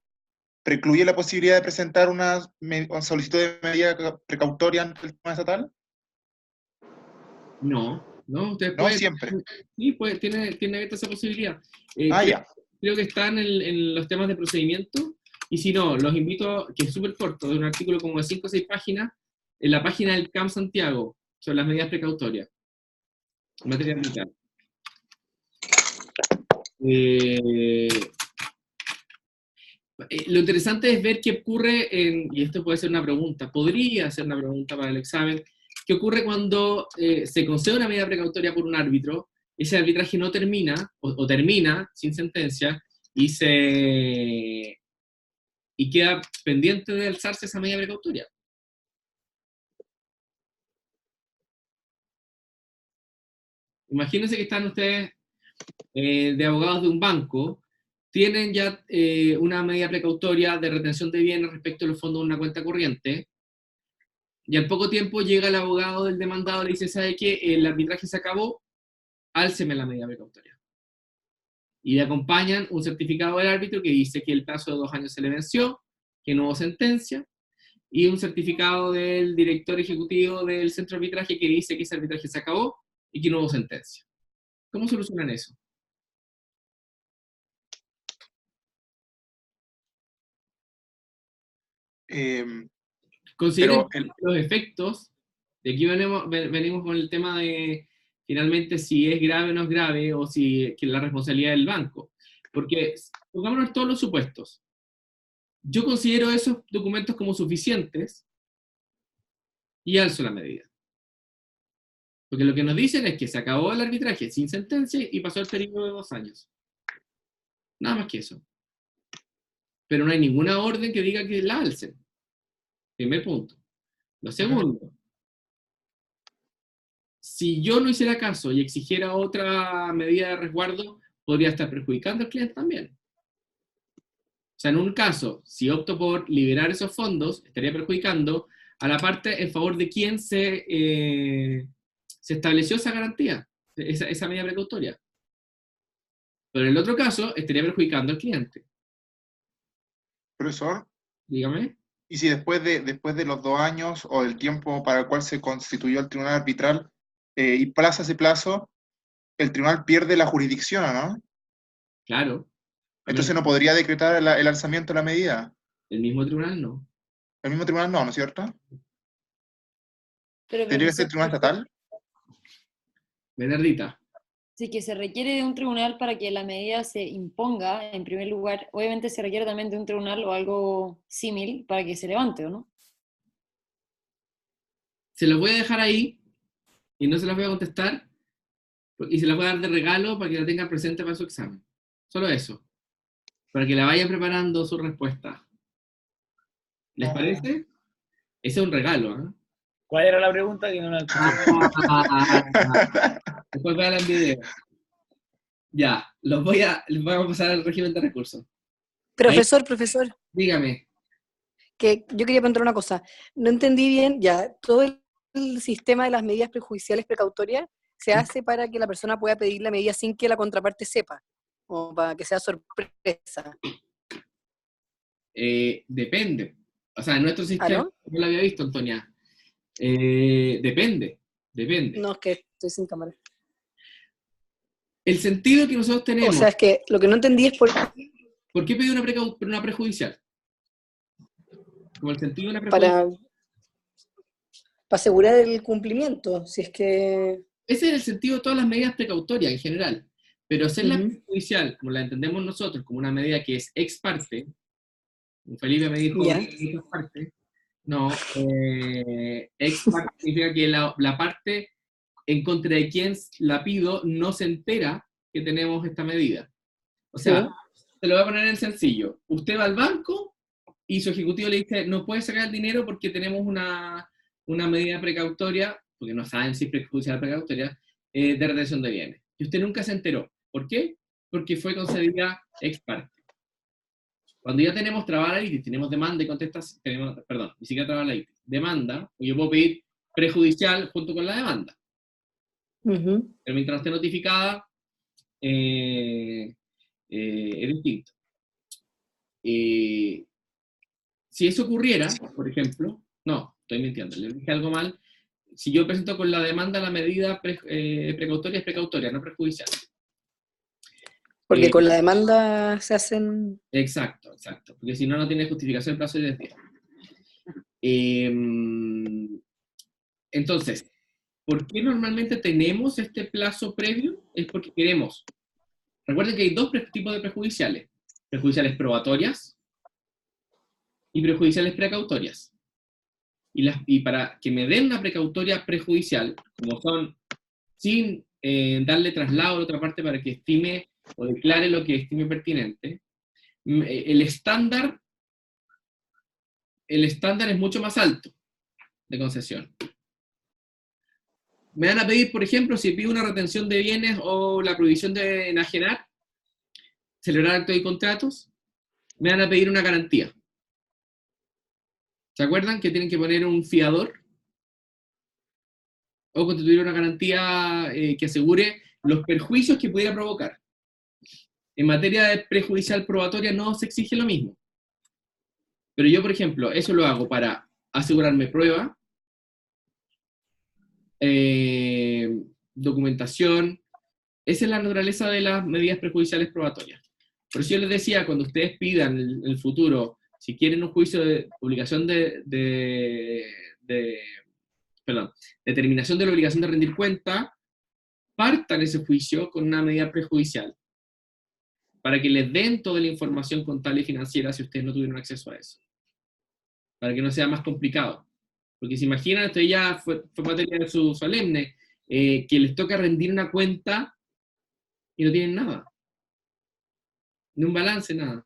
precluye la posibilidad de presentar una solicitud de medida precautoria ante el tribunal estatal? No, usted No puede, siempre. Sí, tiene abierta esa posibilidad. Ya. Creo que están en los temas de procedimiento, y si no, los invito, que es súper corto, de un artículo como de 5 o 6 páginas, en la página del CAM Santiago, sobre las medidas precautorias. En materia arbitral. Lo interesante es ver qué ocurre, y esto puede ser una pregunta, podría ser una pregunta para el examen, qué ocurre cuando se concede una medida precautoria por un árbitro, ese arbitraje no termina, o termina sin sentencia, y queda pendiente de alzarse esa medida precautoria. Imagínense que están ustedes, de abogados de un banco tienen ya una medida precautoria de retención de bienes respecto a los fondos de una cuenta corriente, y al poco tiempo llega el abogado del demandado y le dice, ¿sabe qué? El arbitraje se acabó, álceme la medida precautoria. Y le acompañan un certificado del árbitro que dice que el plazo de 2 años se le venció, que no hubo sentencia, y un certificado del director ejecutivo del centro de arbitraje que dice que ese arbitraje se acabó y que no hubo sentencia. ¿Cómo solucionan eso? Consideren los efectos, de aquí venimos con el tema de finalmente si es grave o no es grave, o si que la responsabilidad del banco. Porque, pongámonos todos los supuestos. Yo considero esos documentos como suficientes y alzo la medida. Porque lo que nos dicen es que se acabó el arbitraje sin sentencia y pasó el periodo de 2 años. Nada más que eso. Pero no hay ninguna orden que diga que la alcen. Primer punto. Lo segundo, si yo no hiciera caso y exigiera otra medida de resguardo, podría estar perjudicando al cliente también. O sea, en un caso, si opto por liberar esos fondos, estaría perjudicando a la parte en favor de quien se estableció esa garantía, esa medida precautoria. Pero en el otro caso, estaría perjudicando al cliente. Profesor, dígame. ¿Y si después de los 2 años o del tiempo para el cual se constituyó el tribunal arbitral y pasa ese plazo, el tribunal pierde la jurisdicción, ¿no? Claro. Entonces no podría decretar el alzamiento de la medida. El mismo tribunal no. El mismo tribunal no, ¿no es cierto? Pero, ¿Tendría que ser el tribunal estatal? Bernardita. Sí, que se requiere de un tribunal para que la medida se imponga, en primer lugar. Obviamente se requiere también de un tribunal o algo símil para que se levante, ¿o no? Se los voy a dejar ahí y no se las voy a contestar y se las voy a dar de regalo para que la tengan presente para su examen. Solo eso. Para que la vayan preparando su respuesta. ¿Les parece? Ese es un regalo, ¿eh? ¿Cuál era la pregunta? Que no la Después vean el video. Ya, les voy a pasar al régimen de recursos. Profesor, Ahí, profesor, dígame. que yo quería preguntar una cosa. No entendí bien, ya, todo el sistema de las medidas prejudiciales precautorias se hace para que la persona pueda pedir la medida sin que la contraparte sepa, o para que sea sorpresa. Depende. O sea, en nuestro sistema, ¿no? no lo había visto, Antonia. Depende. No, es que estoy sin cámara. El sentido que nosotros tenemos. O sea, es que lo que no entendí es ¿Por qué pedir una prejudicial? Como el sentido de una prejudicial. Para asegurar el cumplimiento, si es que... Ese es el sentido de todas las medidas precautorias en general. Pero hacer la prejudicial, como la entendemos nosotros, como una medida que es ex parte, Felipe me dijo ex parte, no, ex parte significa que la parte en contra de quien la pido no se entera que tenemos esta medida. O sea, te lo voy a poner en sencillo. Usted va al banco y su ejecutivo le dice, no puede sacar el dinero porque tenemos una medida precautoria, porque no saben si es prejudicial o precautoria, de retención de bienes. Y usted nunca se enteró. ¿Por qué? Porque fue concedida ex parte. Cuando ya tenemos trabada la litis, tenemos demanda y contestación, ni siquiera trabada la litis, demanda, y yo puedo pedir prejudicial junto con la demanda. Pero mientras esté notificada, es distinto. Si eso ocurriera, por ejemplo, no, estoy mintiendo, le dije algo mal. Si yo presento con la demanda la medida precautoria, es precautoria, no prejudicial. Porque con la demanda se hacen... Exacto. Porque si no, no tiene justificación el plazo de 10 días. Entonces, ¿por qué normalmente tenemos este plazo previo? Es porque queremos. Recuerden que hay 2 tipos de prejudiciales. Prejudiciales probatorias y prejudiciales precautorias. Y para que me den una precautoria prejudicial, como son sin darle traslado a otra parte para que estime o declare lo que estime pertinente, el estándar es mucho más alto de concesión. Me van a pedir, por ejemplo, si pido una retención de bienes o la prohibición de enajenar, celebrar actos y contratos, me van a pedir una garantía. ¿Se acuerdan que tienen que poner un fiador? O constituir una garantía que asegure los perjuicios que pudiera provocar. En materia de prejudicial probatoria no se exige lo mismo. Pero yo, por ejemplo, eso lo hago para asegurarme prueba, documentación. Esa es la naturaleza de las medidas prejudiciales probatorias. Por eso yo les decía, cuando ustedes pidan en el futuro, si quieren un juicio de publicación determinación de la obligación de rendir cuenta, partan ese juicio con una medida prejudicial, para que les den toda la información contable y financiera si ustedes no tuvieron acceso a eso, para que no sea más complicado. Porque se imaginan, esto ya fue materia de su solemne, que les toca rendir una cuenta y no tienen nada, ni un balance, nada.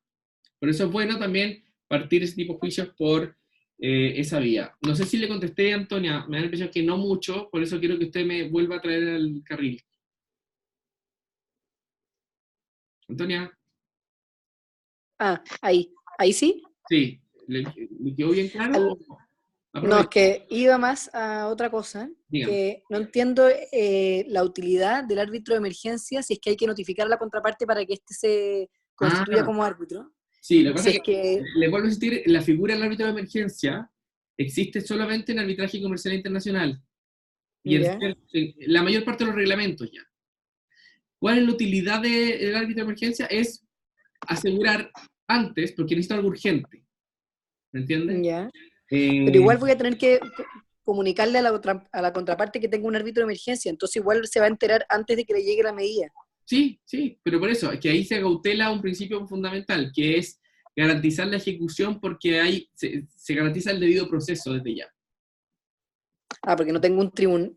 Por eso es bueno también partir ese tipo de juicios por esa vía. No sé si le contesté a Antonia, me da la impresión que no mucho, por eso quiero que usted me vuelva a traer al carril. Antonia. Ahí sí. Sí, ¿le quedó bien claro? No, es que iba más a otra cosa, Dígame. que no entiendo la utilidad del árbitro de emergencia si es que hay que notificar a la contraparte para que éste se constituya como árbitro. Sí, lo que pasa Si es que, les vuelvo a insistir, la figura del árbitro de emergencia existe solamente en arbitraje comercial internacional. Y en la mayor parte de los reglamentos ya. ¿Cuál es la utilidad del árbitro de emergencia? Es asegurar antes, porque necesito algo urgente. ¿Me entiendes? Ya. Pero igual voy a tener que comunicarle a la contraparte que tengo un árbitro de emergencia, entonces igual se va a enterar antes de que le llegue la medida. Sí, pero por eso, que ahí se cautela un principio fundamental, que es garantizar la ejecución porque ahí se garantiza el debido proceso desde ya. Porque no tengo un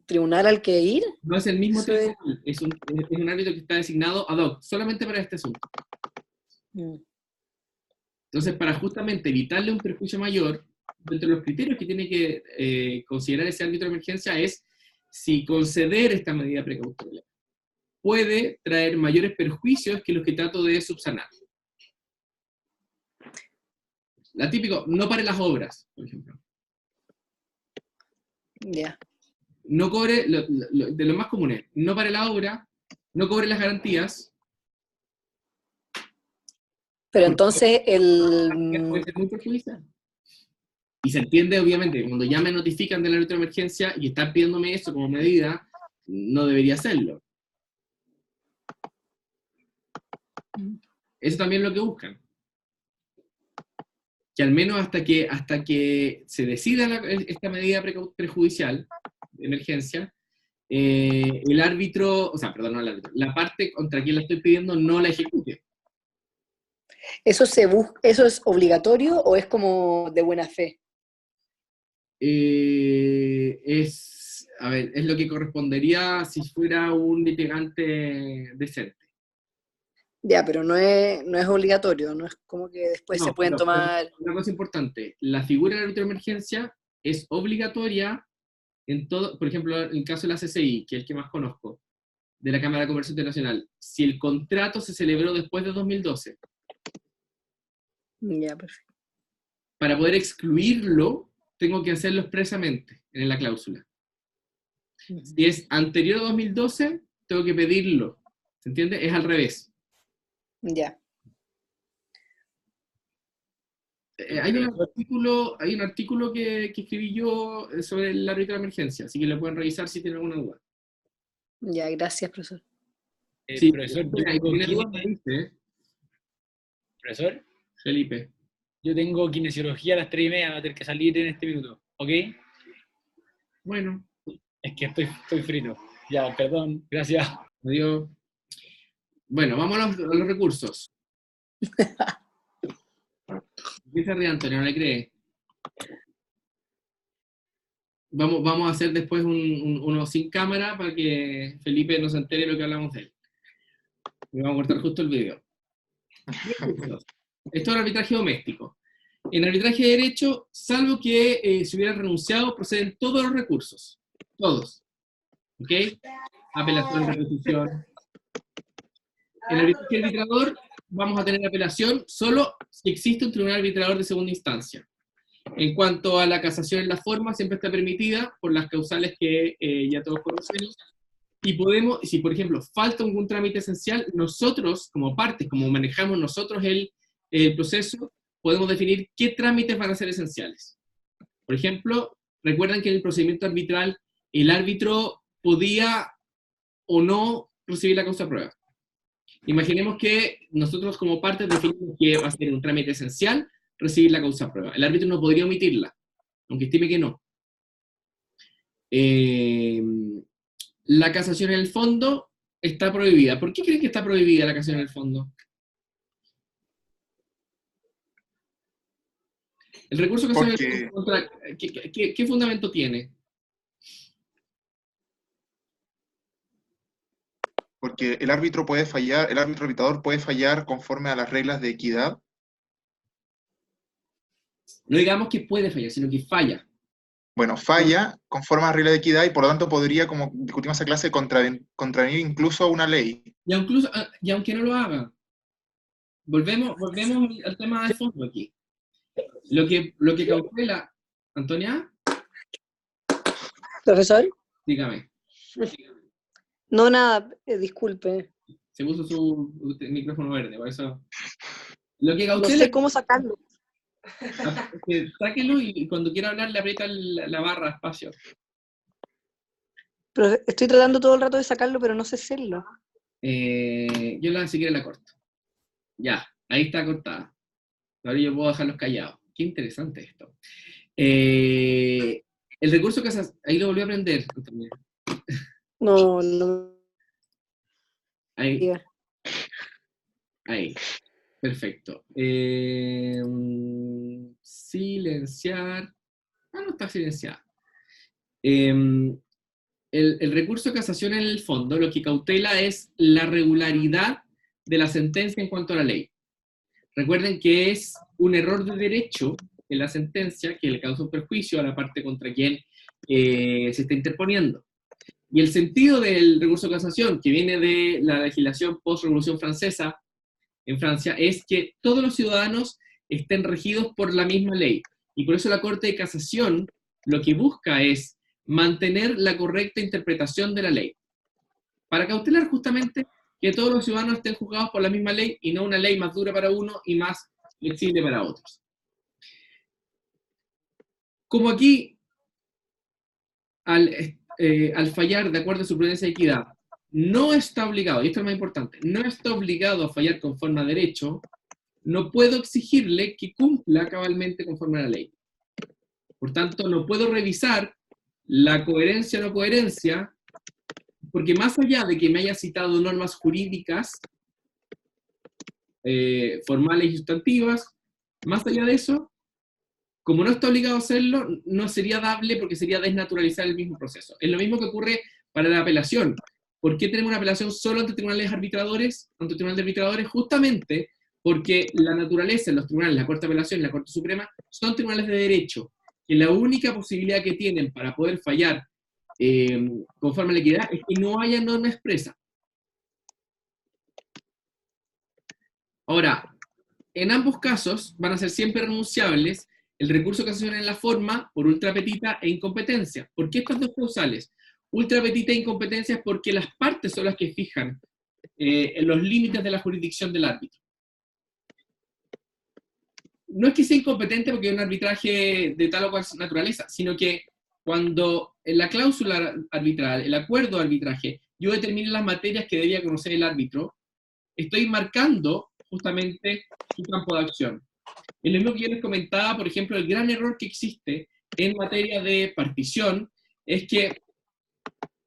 tribunal al que ir. No es el mismo tribunal, es un árbitro que está designado ad hoc, solamente para este asunto. Entonces, para justamente evitarle un perjuicio mayor, dentro de los criterios que tiene que considerar ese árbitro de emergencia es si conceder esta medida precautoria puede traer mayores perjuicios que los que trato de subsanar. La típico, no pare las obras, por ejemplo. Ya. No cobre, de lo más comunes, no pare la obra, no cobre las garantías. Pero entonces puede ser muy perjudicial. Y se entiende, obviamente, cuando ya me notifican del árbitro de emergencia y están pidiéndome eso como medida, no debería hacerlo. Eso también es lo que buscan. Que al menos hasta que se decida esta medida prejudicial de emergencia, el árbitro, o sea, perdón, no el árbitro, la parte contra quien la estoy pidiendo no la ejecute. ¿Eso es obligatorio o es como de buena fe? Es lo que correspondería si fuera un litigante decente. Ya, pero no es obligatorio, no es como que después se pueden tomar... Una cosa importante, la figura del árbitro de emergencia es obligatoria en todo, por ejemplo, en el caso de la CCI, que es el que más conozco, de la Cámara de Comercio Internacional, si el contrato se celebró después de 2012. Ya, perfecto. Para poder excluirlo, tengo que hacerlo expresamente en la cláusula. Si es anterior a 2012, tengo que pedirlo. ¿Se entiende? Es al revés. Ya. Hay un artículo que escribí yo sobre el árbitro de emergencia, así que lo pueden revisar si tienen alguna duda. Ya, gracias, profesor. Sí, profesor, profesor, Felipe. Yo tengo kinesiología a las 3:30, va a tener que salir en este minuto, ¿ok? Bueno. Es que estoy frito. Ya, perdón, gracias. Adiós. Bueno, vamos a los recursos. ¿Qué se ríe, Antonio? ¿No le cree? Vamos a hacer después uno sin cámara para que Felipe no se entere de lo que hablamos de él. Y vamos a cortar justo el video. Esto es el arbitraje doméstico. En arbitraje de derecho, salvo que se hubiera renunciado, proceden todos los recursos. Todos. ¿Ok? Apelación, repetición. En el arbitraje arbitrador vamos a tener apelación solo si existe un tribunal arbitrador de segunda instancia. En cuanto a la casación en la forma, siempre está permitida por las causales que ya todos conocemos. Y podemos, si por ejemplo falta algún trámite esencial, nosotros como partes, como manejamos nosotros el proceso, podemos definir qué trámites van a ser esenciales. Por ejemplo, recuerdan que en el procedimiento arbitral el árbitro podía o no recibir la causa prueba. Imaginemos que nosotros como partes definimos que va a ser un trámite esencial recibir la causa prueba. El árbitro no podría omitirla, aunque estime que no. La casación en el fondo está prohibida. ¿Por qué creen que está prohibida la casación en el fondo? El recurso de casación en el fondo, ¿qué fundamento tiene? Porque el árbitro puede fallar, el árbitro arbitrador puede fallar conforme a las reglas de equidad. No digamos que puede fallar, sino que falla. Bueno, falla conforme a las reglas de equidad y por lo tanto podría, como discutimos esa clase, contravenir incluso una ley. Y aunque no lo haga. Volvemos al tema de fondo aquí. Lo que cautela, Antonia. ¿Profesor? Dígame. No, nada, disculpe. Se puso su micrófono verde, por eso. Lo que cautela. No sé cómo sacarlo. Sáquelo y cuando quiera hablar le aprieta la barra espacio. Pero estoy tratando todo el rato de sacarlo, pero no sé hacerlo. Yo si quiere la corto. Ya, ahí está cortada. Ahora yo puedo dejarlos callados. Qué interesante esto. El recurso que ahí lo volví a aprender. No. Ahí. Ahí. Perfecto. Silenciar. No está silenciada. El recurso de casación en el fondo lo que cautela es la regularidad de la sentencia en cuanto a la ley. Recuerden que es un error de derecho en la sentencia que le causa un perjuicio a la parte contra quien se está interponiendo. Y el sentido del recurso de casación, que viene de la legislación post-revolución francesa, en Francia, es que todos los ciudadanos estén regidos por la misma ley. Y por eso la Corte de Casación lo que busca es mantener la correcta interpretación de la ley. Para cautelar justamente que todos los ciudadanos estén juzgados por la misma ley y no una ley más dura para uno y más flexible para otros. Como aquí, al fallar de acuerdo a su prudencia y equidad, no está obligado, y esto es más importante, no está obligado a fallar conforme a derecho, no puedo exigirle que cumpla cabalmente conforme a la ley. Por tanto, no puedo revisar la coherencia o no coherencia, porque más allá de que me haya citado normas jurídicas, formales y sustantivas, más allá de eso, como no está obligado a hacerlo, no sería dable porque sería desnaturalizar el mismo proceso. Es lo mismo que ocurre para la apelación. ¿Por qué tenemos una apelación solo ante tribunales arbitradores, ante tribunales de arbitradores? Justamente porque la naturaleza en los tribunales, la Corte de Apelación y la Corte Suprema, son tribunales de derecho, que la única posibilidad que tienen para poder fallar conforme a la equidad es que no haya norma expresa. Ahora, en ambos casos van a ser siempre renunciables el recurso de casación en la forma por ultra petita e incompetencia. ¿Por qué estas dos causales? Ultra petita e incompetencia es porque las partes son las que fijan en los límites de la jurisdicción del árbitro. No es que sea incompetente porque es un arbitraje de tal o cual naturaleza, sino que cuando en la cláusula arbitral, el acuerdo de arbitraje, yo determino las materias que debía conocer el árbitro, estoy marcando justamente su campo de acción. Es lo mismo que yo les comentaba, por ejemplo, el gran error que existe en materia de partición es que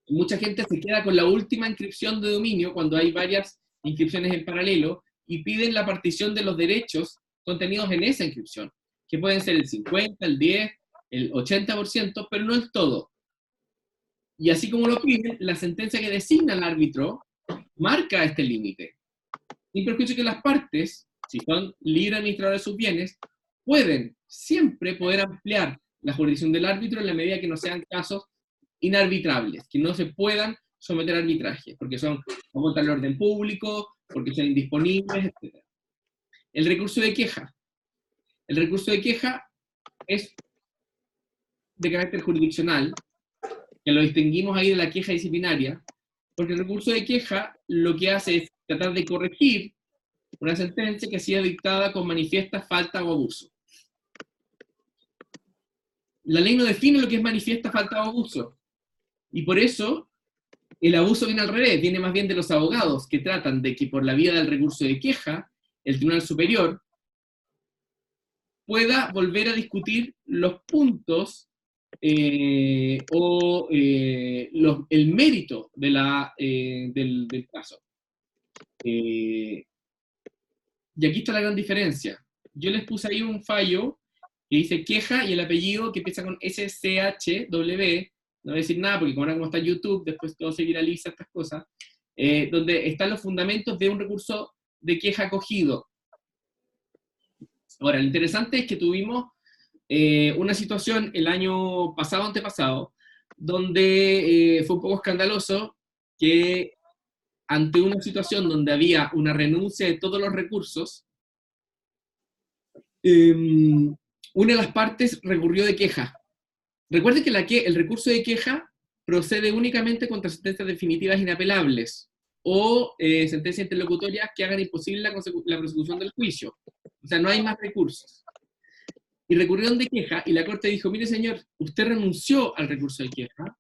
mucha gente se queda con la última inscripción de dominio cuando hay varias inscripciones en paralelo y piden la partición de los derechos contenidos en esa inscripción, que pueden ser el 50, el 10, el 80%, pero no el todo. Y así como lo piden, la sentencia que designa al árbitro marca este límite. Sin perjuicio que las partes, si son libres administradores de sus bienes, pueden siempre poder ampliar la jurisdicción del árbitro en la medida que no sean casos inarbitrables, que no se puedan someter a arbitraje, porque son contra el orden público, porque son indisponibles, etc. El recurso de queja. El recurso de queja es de carácter jurisdiccional, que lo distinguimos ahí de la queja disciplinaria, porque el recurso de queja lo que hace es tratar de corregir una sentencia que ha sido dictada con manifiesta falta o abuso. La ley no define lo que es manifiesta falta o abuso, y por eso el abuso viene al revés, viene más bien de los abogados, que tratan de que por la vía del recurso de queja, el Tribunal Superior pueda volver a discutir los puntos el mérito de del caso. Y aquí está la gran diferencia. Yo les puse ahí un fallo que dice queja y el apellido que empieza con SCHW, no voy a decir nada porque como está en YouTube, después todo se viraliza estas cosas, donde están los fundamentos de un recurso de queja acogido. Ahora, lo interesante es que tuvimos una situación el año pasado, antepasado, donde fue un poco escandaloso que ante una situación donde había una renuncia de todos los recursos, una de las partes recurrió de queja. Recuerden que el recurso de queja procede únicamente contra sentencias definitivas inapelables o sentencias interlocutorias que hagan imposible la prosecución del juicio. O sea, no hay más recursos. Y recurrieron de queja, y la Corte dijo, mire señor, usted renunció al recurso de queja,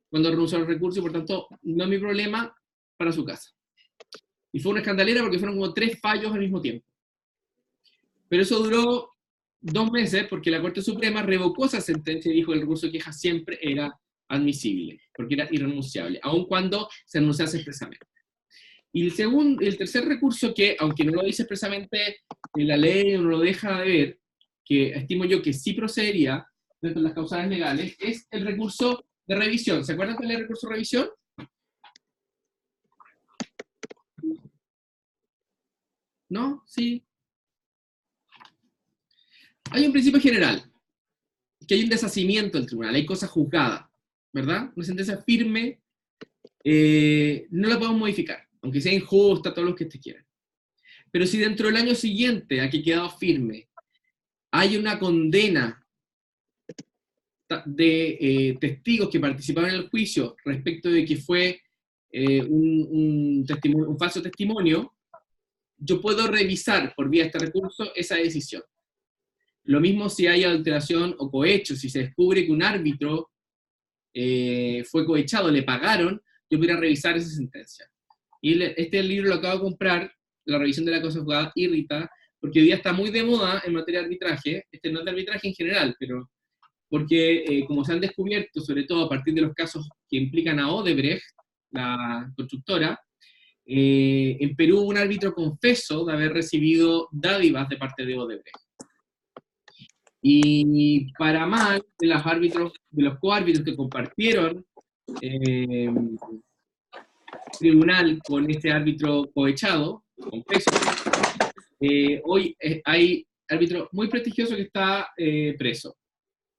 cuando renunció al recurso, y por tanto, no es mi problema para su casa. Y fue una escandalera porque fueron como 3 fallos al mismo tiempo. Pero eso duró 2 meses porque la Corte Suprema revocó esa sentencia y dijo que el recurso de queja siempre era admisible, porque era irrenunciable, aun cuando se anunciase expresamente. Y el tercer recurso que, aunque no lo dice expresamente en la ley, no lo deja de ver, que estimo yo que sí procedería dentro de las causales legales, es el recurso de revisión. ¿Se acuerdan cuál es el recurso de revisión? ¿No? Sí. Hay un principio general, que hay un deshacimiento del tribunal, hay cosas juzgadas, ¿verdad? Una sentencia firme no la podemos modificar, aunque sea injusta, todos los que ustedes quieran. Pero si dentro del año siguiente a que ha quedado firme hay una condena de testigos que participaron en el juicio respecto de que fue un falso testimonio, yo puedo revisar por vía de este recurso esa decisión. Lo mismo si hay alteración o cohecho, si se descubre que un árbitro fue cohechado, le pagaron, yo podría revisar esa sentencia. Y este libro lo acabo de comprar, La revisión de la causa juzgada, irrita, porque hoy día está muy de moda en materia de arbitraje, no es de arbitraje en general, pero porque como se han descubierto, sobre todo a partir de los casos que implican a Odebrecht, la constructora, en Perú un árbitro confeso de haber recibido dádivas de parte de Odebrecht. Y para mal de los coárbitros que compartieron tribunal con este árbitro cohechado, confeso, hoy hay árbitro muy prestigioso que está preso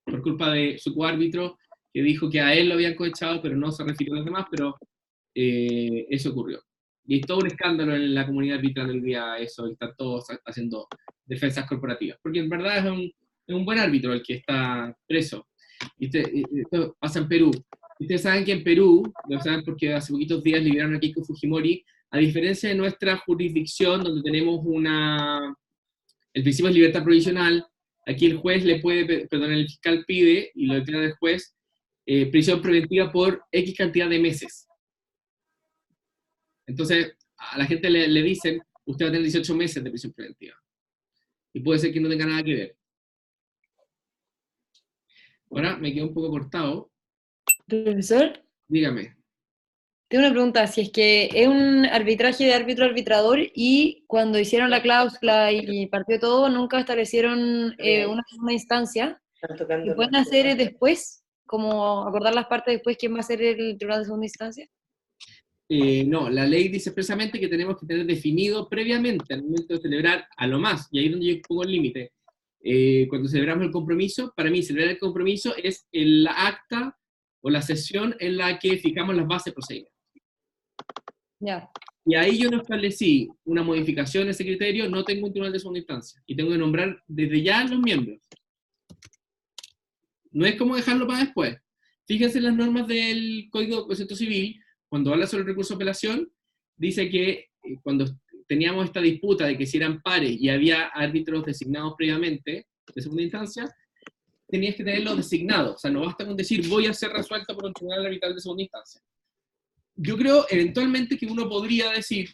por culpa de su coárbitro que dijo que a él lo habían cohechado, pero no se refirió a los demás, pero eso ocurrió. Y es todo un escándalo en la comunidad arbitral del día eso, y están todos haciendo defensas corporativas, porque en verdad es un buen árbitro el que está preso. Y esto pasa en Perú. Ustedes saben que en Perú, lo saben porque hace poquitos días liberaron a Keiko Fujimori, a diferencia de nuestra jurisdicción, donde tenemos el principio de libertad provisional, aquí el juez el fiscal pide, y lo declara el juez, prisión preventiva por X cantidad de meses. Entonces, a la gente le dicen, usted va a tener 18 meses de prisión preventiva. Y puede ser que no tenga nada que ver. Ahora me quedo un poco cortado. Profesor, Dígame. tengo una pregunta, si es que es un arbitraje de árbitro-arbitrador y cuando hicieron la cláusula y partió todo, nunca establecieron una segunda instancia, ¿y pueden hacer después, como acordar las partes después quién va a ser el tribunal de segunda instancia? No, la ley dice expresamente que tenemos que tener definido previamente, al momento de celebrar a lo más, y ahí es donde yo pongo el límite. Cuando celebramos el compromiso, para mí celebrar el compromiso es el acta o la sesión en la que fijamos las bases de procedimiento. Ya. Y ahí yo no establecí una modificación en ese criterio, no tengo un tribunal de segunda instancia. Y tengo que nombrar desde ya los miembros. No es como dejarlo para después. Fíjense en las normas del Código de Procedimiento Civil, cuando habla sobre el recurso de apelación, dice que cuando teníamos esta disputa de que si eran pares y había árbitros designados previamente, de segunda instancia, tenías que tenerlos designados. O sea, no basta con decir voy a ser resuelto por un tribunal arbitral de segunda instancia. Yo creo eventualmente que uno podría decir,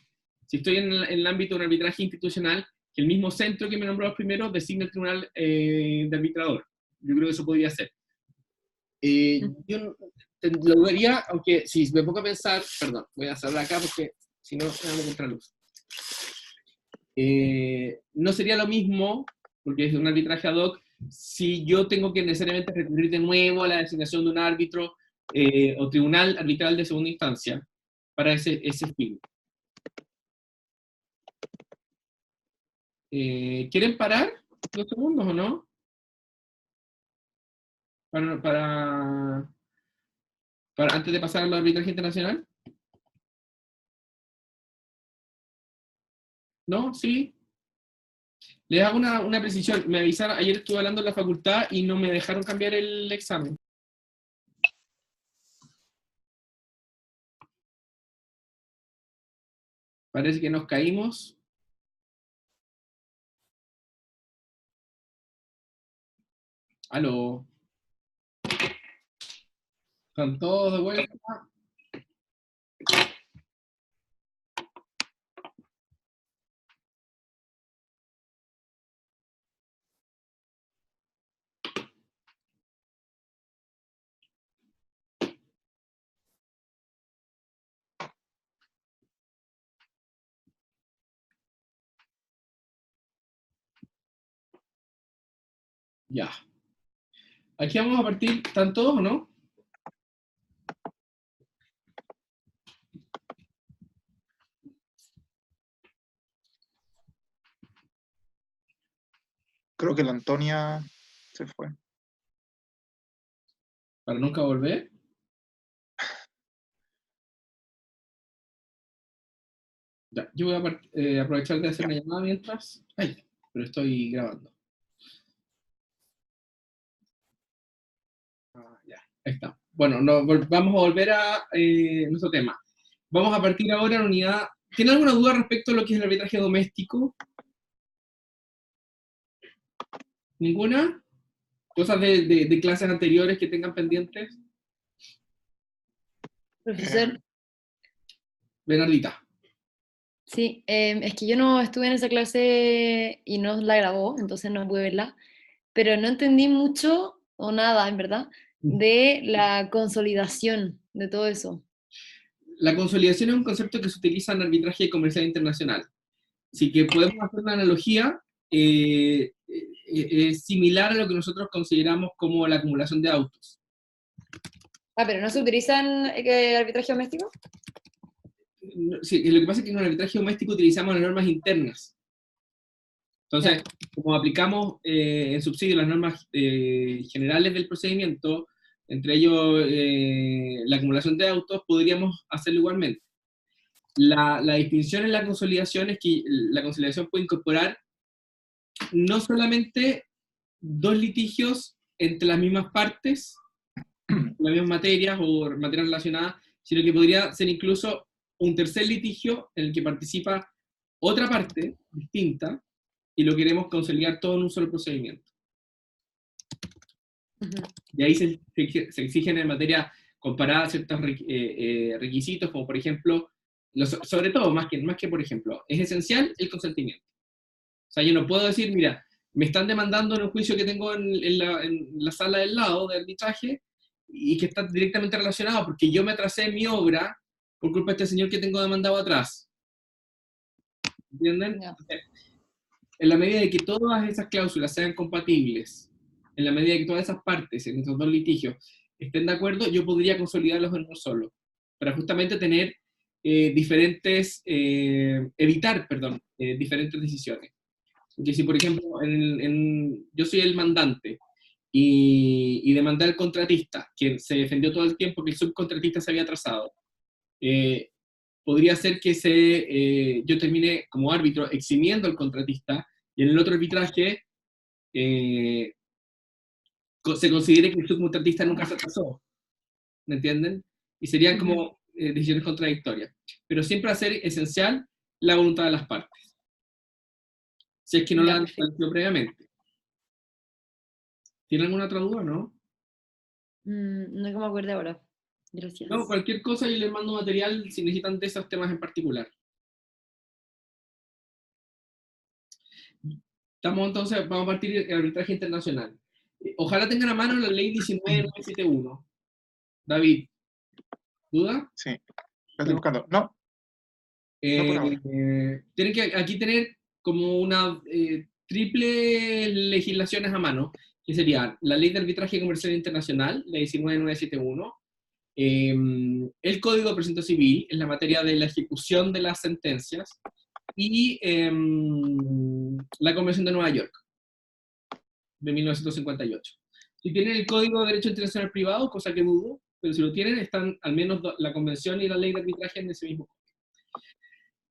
si estoy en el ámbito de un arbitraje institucional, que el mismo centro que me nombró primero designa el tribunal de arbitrador. Yo creo que eso podría ser. Yo lo vería, aunque si me pongo a pensar, perdón, voy a hacerlo acá porque si no me damos contraluz. No sería lo mismo, porque es un arbitraje ad hoc, si yo tengo que necesariamente recurrir de nuevo a la designación de un árbitro o tribunal arbitral de segunda instancia para ese fin. ¿Quieren parar 2 segundos o no? Para antes de pasar al arbitraje internacional. ¿No? ¿Sí? Les hago una precisión. Me avisaron, ayer estuve hablando en la facultad y no me dejaron cambiar el examen. Parece que nos caímos. Aló. ¿Están todos de vuelta? Ya. Aquí vamos a partir, ¿están todos o no? Creo que la Antonia se fue. Para nunca volver. Ya, yo voy a aprovechar de hacer una llamada mientras. Ay, pero estoy grabando. Ya, ahí está. Bueno, vamos a volver a nuestro tema. Vamos a partir ahora en unidad. ¿Tiene alguna duda respecto a lo que es el arbitraje doméstico? ¿Ninguna? ¿Cosas de clases anteriores que tengan pendientes? Profesor, Bernardita. sí, es que yo no estuve en esa clase y no la grabó, entonces no pude verla, pero no entendí mucho o nada, en verdad, de la consolidación de todo eso. La consolidación es un concepto que se utiliza en arbitraje comercial internacional. Así que podemos hacer una analogía, es similar a lo que nosotros consideramos como la acumulación de autos. Ah, pero ¿no se utiliza en arbitraje doméstico? Sí, lo que pasa es que en el arbitraje doméstico utilizamos las normas internas. Entonces, como aplicamos en subsidio las normas generales del procedimiento, entre ellos la acumulación de autos, podríamos hacerlo igualmente. La distinción en la consolidación es que la consolidación puede incorporar no solamente 2 litigios entre las mismas partes, las mismas materias o materias relacionadas, sino que podría ser incluso un tercer litigio en el que participa otra parte distinta y lo queremos consolidar todo en un solo procedimiento. Y ahí se exigen en materia comparada ciertos requisitos, como por ejemplo, sobre todo, más que por ejemplo, es esencial el consentimiento. O sea, yo no puedo decir, mira, me están demandando en un juicio que tengo en la sala del lado de arbitraje y que está directamente relacionado porque yo me atrasé en mi obra por culpa de este señor que tengo demandado atrás. ¿Entienden? No. En la medida de que todas esas cláusulas sean compatibles, en la medida de que todas esas partes en estos 2 litigios estén de acuerdo, yo podría consolidarlos en uno solo, para justamente tener evitar diferentes decisiones. Porque si, por ejemplo, yo soy el mandante, y demandar al contratista, quien se defendió todo el tiempo que el subcontratista se había atrasado. Podría ser que yo termine como árbitro eximiendo al contratista y en el otro arbitraje se considere que el subcontratista nunca se atrasó. ¿Me entienden? Y serían como decisiones contradictorias. Pero siempre va a ser esencial la voluntad de las partes. Si es que no la han establecido previamente. ¿Tiene alguna otra duda, no? No que me acuerde ahora. Gracias. No, cualquier cosa yo les mando material si necesitan de esos temas en particular. Entonces, vamos a partir del arbitraje internacional. Ojalá tengan a mano la ley 19971. David, ¿duda? Sí, la estoy buscando. No. por ahora. Tienen que aquí tener como una triple legislaciones a mano, que sería la ley de arbitraje comercial internacional, la 19971, el Código de Procedimiento Civil en la materia de la ejecución de las sentencias y la Convención de Nueva York de 1958. Si tienen el Código de Derecho Internacional Privado, cosa que dudo, pero si lo tienen, están al menos la Convención y la ley de arbitraje en ese mismo.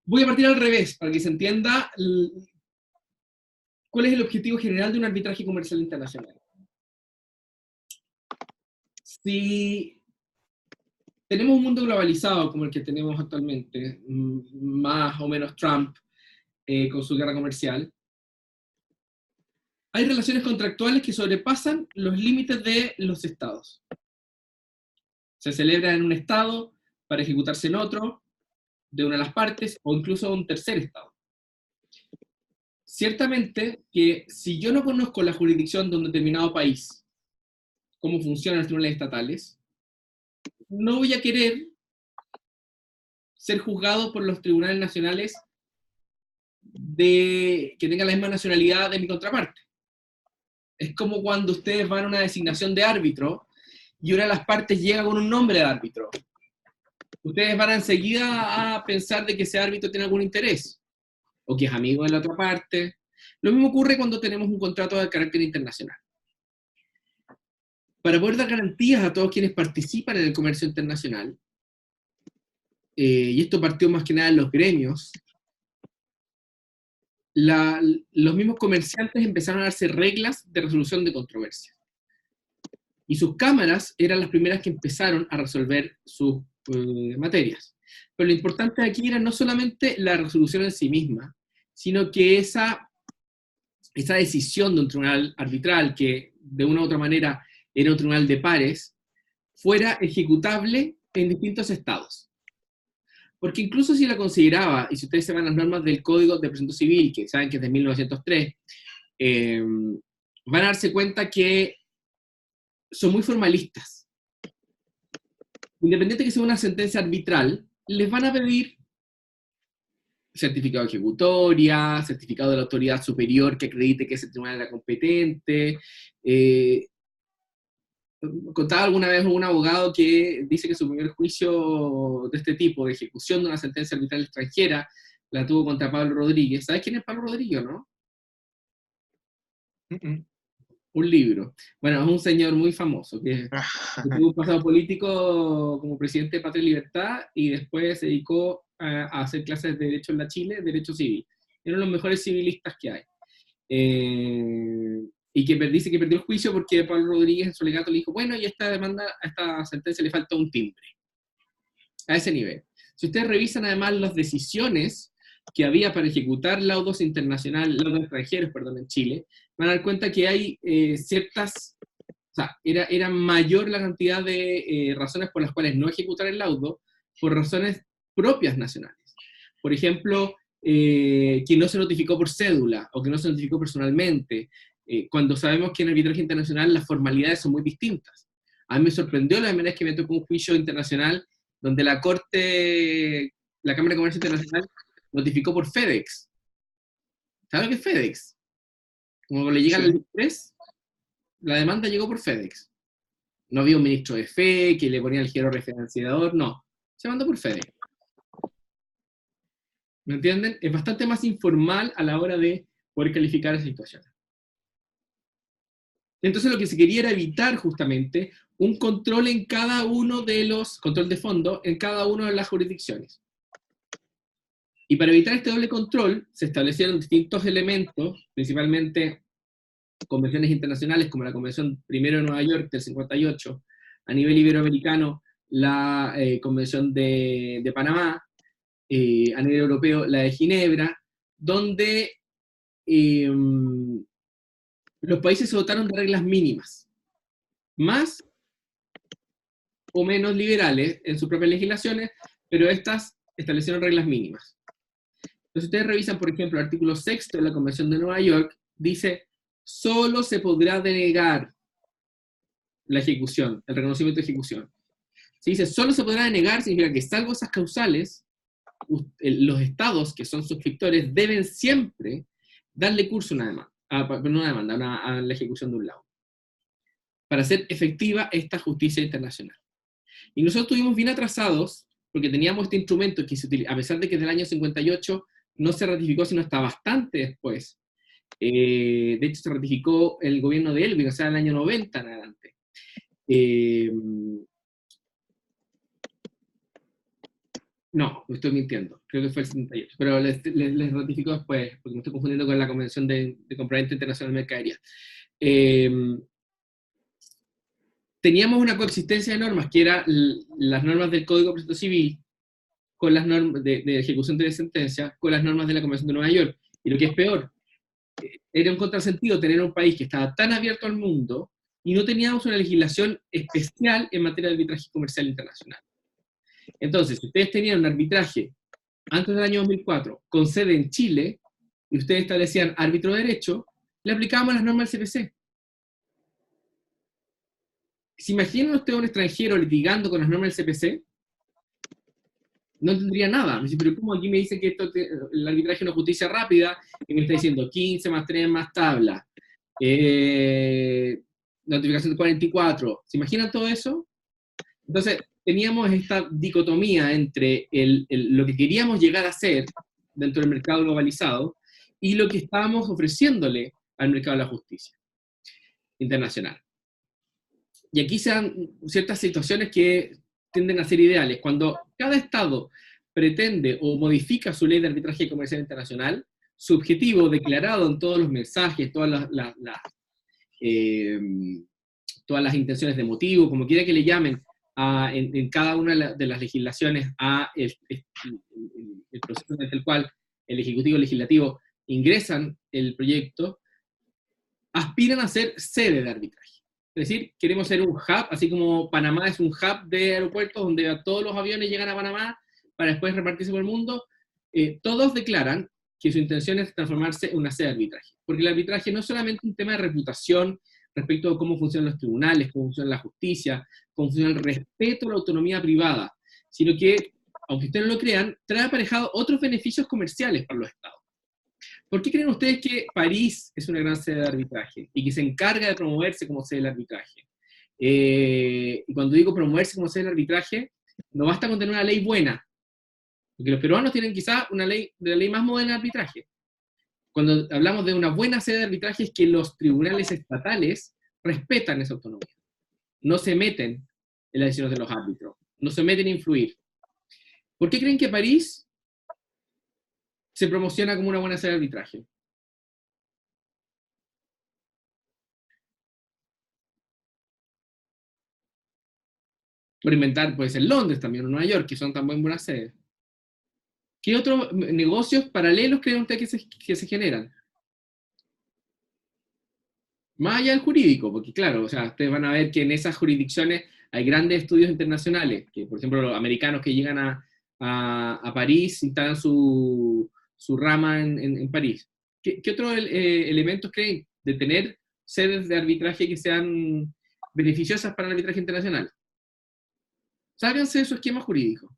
Voy a partir al revés, para que se entienda cuál es el objetivo general de un arbitraje comercial internacional. Si tenemos un mundo globalizado como el que tenemos actualmente, más o menos Trump con su guerra comercial, hay relaciones contractuales que sobrepasan los límites de los estados. Se celebra en un estado para ejecutarse en otro, de una de las partes, o incluso un tercer estado. Ciertamente que si yo no conozco la jurisdicción de un determinado país, cómo funcionan los tribunales estatales, no voy a querer ser juzgado por los tribunales nacionales que tengan la misma nacionalidad de mi contraparte. Es como cuando ustedes van a una designación de árbitro y una de las partes llega con un nombre de árbitro. Ustedes van enseguida a pensar de que ese árbitro tiene algún interés, o que es amigo de la otra parte. Lo mismo ocurre cuando tenemos un contrato de carácter internacional. Para poder dar garantías a todos quienes participan en el comercio internacional, y esto partió más que nada en los gremios, los mismos comerciantes empezaron a darse reglas de resolución de controversias. Y sus cámaras eran las primeras que empezaron a resolver sus materias. Pero lo importante aquí era no solamente la resolución en sí misma, sino que esa decisión de un tribunal arbitral, que de una u otra manera era un tribunal de pares, fuera ejecutable en distintos estados. Porque incluso si la consideraba, y si ustedes se van a las normas del Código de Procedimiento Civil, que saben que es de 1903, van a darse cuenta que son muy formalistas. Independiente de que sea una sentencia arbitral, les van a pedir certificado de ejecutoria, certificado de la autoridad superior que acredite que ese tribunal era competente. Contaba alguna vez un abogado que dice que su primer juicio de este tipo, de ejecución de una sentencia arbitral extranjera, la tuvo contra Pablo Rodríguez. ¿Sabes quién es Pablo Rodríguez, no? Un libro. Bueno, es un señor muy famoso, que tuvo un pasado político como presidente de Patria y Libertad, y después se dedicó a hacer clases de Derecho en la Chile, Derecho Civil. Era uno de los mejores civilistas que hay. Y que dice que perdió el juicio porque Pablo Rodríguez en su alegato le dijo, bueno, y esta demanda, a esta sentencia le falta un timbre. A ese nivel. Si ustedes revisan además las decisiones que había para ejecutar laudos internacionales, laudos extranjeros, perdón, en Chile, van a dar cuenta que hay ciertas, o sea, era mayor la cantidad de razones por las cuales no ejecutar el laudo, por razones propias nacionales. Por ejemplo, que no se notificó por cédula, o que no se notificó personalmente, cuando sabemos que en el arbitraje internacional las formalidades son muy distintas. A mí me sorprendió la primera vez que me tocó un juicio internacional donde la Cámara de Comercio Internacional notificó por FedEx. ¿Sabes lo que es FedEx? Como le llega al Express, la demanda llegó por FedEx. No había un ministro de fe que le ponía el georreferenciador, no. Se mandó por FedEx. ¿Me entienden? Es bastante más informal a la hora de poder calificar esa situación. Entonces lo que se quería era evitar justamente un control en cada uno de los, control de fondo, en cada una de las jurisdicciones. Y para evitar este doble control, se establecieron distintos elementos, principalmente convenciones internacionales, como la Convención primero de Nueva York del 58, a nivel iberoamericano, la Convención de Panamá, a nivel europeo, la de Ginebra, donde los países se dotaron de reglas mínimas, más o menos liberales en sus propias legislaciones, pero estas establecieron reglas mínimas. Entonces ustedes revisan, por ejemplo, el artículo 6 de la Convención de Nueva York, dice, solo se podrá denegar la ejecución, el reconocimiento de ejecución. Si dice, solo se podrá denegar, significa que salvo esas causales, los estados que son suscriptores deben siempre darle curso a una demanda, a la ejecución de un laudo, para hacer efectiva esta justicia internacional. Y nosotros estuvimos bien atrasados, porque teníamos este instrumento que a pesar de que del año 58 no se ratificó, sino hasta bastante después. De hecho, se ratificó el gobierno de Elwin, o sea, el año 90 en adelante. No, me estoy mintiendo, creo que fue el 78, pero les ratificó después, porque me estoy confundiendo con la Convención de Compraventa Internacional de Mercadería. Teníamos una coexistencia de normas, que eran las normas del Código de Proceso Civil, con las normas de ejecución de sentencia, con las normas de la Convención de Nueva York. Y lo que es peor, era un contrasentido tener un país que estaba tan abierto al mundo y no teníamos una legislación especial en materia de arbitraje comercial internacional. Entonces, si ustedes tenían un arbitraje antes del año 2004 con sede en Chile, y ustedes establecían árbitro de derecho, le aplicábamos las normas del CPC. ¿Se imaginan ustedes a un extranjero litigando con las normas del CPC? No entendería nada. Me dice, pero ¿cómo aquí me dicen que el arbitraje es una justicia rápida? Y me está diciendo 15 más 3 más tabla. Notificación de 44. ¿Se imaginan todo eso? Entonces, teníamos esta dicotomía entre lo que queríamos llegar a ser dentro del mercado globalizado y lo que estábamos ofreciéndole al mercado de la justicia internacional. Y aquí se dan ciertas situaciones que tienden a ser ideales. Cuando cada Estado pretende o modifica su ley de arbitraje comercial internacional, su objetivo declarado en todos los mensajes, todas las intenciones de motivo, como quiera que le llamen, en cada una de las legislaciones el proceso en el cual el Ejecutivo y el Legislativo ingresan el proyecto, aspiran a ser sede de arbitraje. Es decir, queremos ser un hub, así como Panamá es un hub de aeropuertos donde todos los aviones llegan a Panamá para después repartirse por el mundo. Todos declaran que su intención es transformarse en una sede de arbitraje. Porque el arbitraje no es solamente un tema de reputación respecto a cómo funcionan los tribunales, cómo funciona la justicia, cómo funciona el respeto a la autonomía privada, sino que, aunque ustedes no lo crean, trae aparejado otros beneficios comerciales para los estados. ¿Por qué creen ustedes que París es una gran sede de arbitraje y que se encarga de promoverse como sede del arbitraje? Y cuando digo promoverse como sede del arbitraje, no basta con tener una ley buena, porque los peruanos tienen quizá la ley más moderna de arbitraje. Cuando hablamos de una buena sede de arbitraje es que los tribunales estatales respetan esa autonomía. No se meten en las decisiones de los árbitros, no se meten a influir. ¿Por qué creen que París se promociona como una buena sede de arbitraje? Por inventar, puede ser Londres también, o Nueva York, que son tan buenas sedes. ¿Qué otros negocios paralelos creen ustedes que se generan? Más allá del jurídico, porque claro, o sea, ustedes van a ver que en esas jurisdicciones hay grandes estudios internacionales, que por ejemplo los americanos que llegan a París instalan su rama en París. ¿Qué otros elementos creen de tener sedes de arbitraje que sean beneficiosas para el arbitraje internacional? Sáquense de su esquema jurídico.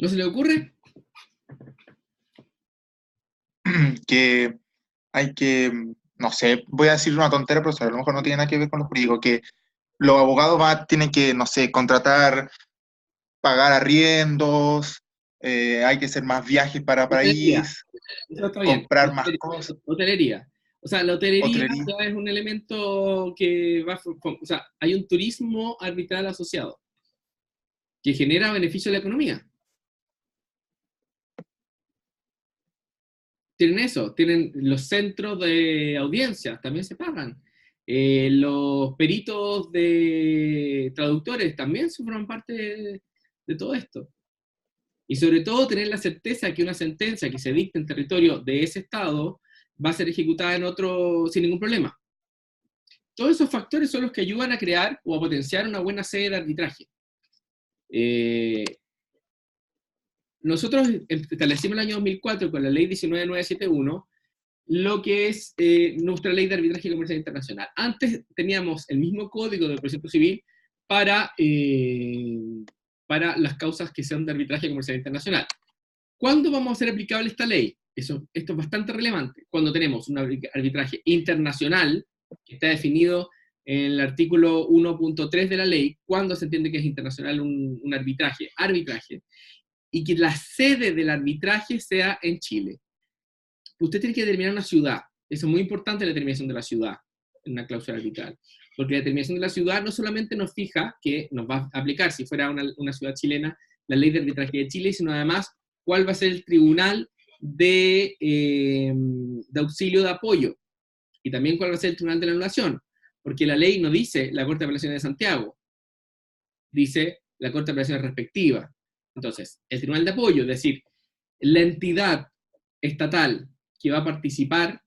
¿No se le ocurre? Que hay que, no sé, voy a decir una tontera, pero a lo mejor no tiene nada que ver con lo jurídico, que los abogados tienen que, no sé, contratar, pagar arriendos, hay que hacer más viajes para Hotelería. país, Eso está bien. comprar más cosas. Hotelería. O sea, la hotelería Hotelería. ya es un elemento que va, o sea, hay un turismo arbitral asociado que genera beneficio a la economía. Tienen eso, tienen los centros de audiencias, también se pagan. Los peritos de traductores también forman parte de todo esto. Y sobre todo tener la certeza que una sentencia que se dicta en territorio de ese estado va a ser ejecutada en otro sin ningún problema. Todos esos factores son los que ayudan a crear o a potenciar una buena sede de arbitraje. Nosotros establecimos en el año 2004 con la ley 19971 lo que es nuestra ley de arbitraje comercial internacional. Antes teníamos el mismo código del procedimiento civil para las causas que sean de arbitraje comercial internacional. ¿Cuándo vamos a hacer aplicable esta ley? Esto es bastante relevante. Cuando tenemos un arbitraje internacional, que está definido en el artículo 1.3 de la ley, cuando se entiende que es internacional un arbitraje, y que la sede del arbitraje sea en Chile. Usted tiene que determinar una ciudad. Eso es muy importante, la determinación de la ciudad en una cláusula arbitral. Porque la determinación de la ciudad no solamente nos fija que nos va a aplicar, si fuera una ciudad chilena, la ley de arbitraje de Chile, sino además cuál va a ser el tribunal de auxilio de apoyo. Y también cuál va a ser el tribunal de la anulación. Porque la ley no dice la Corte de Apelaciones de Santiago, dice la Corte de Apelaciones respectiva. Entonces, el tribunal de apoyo, es decir, la entidad estatal que va a participar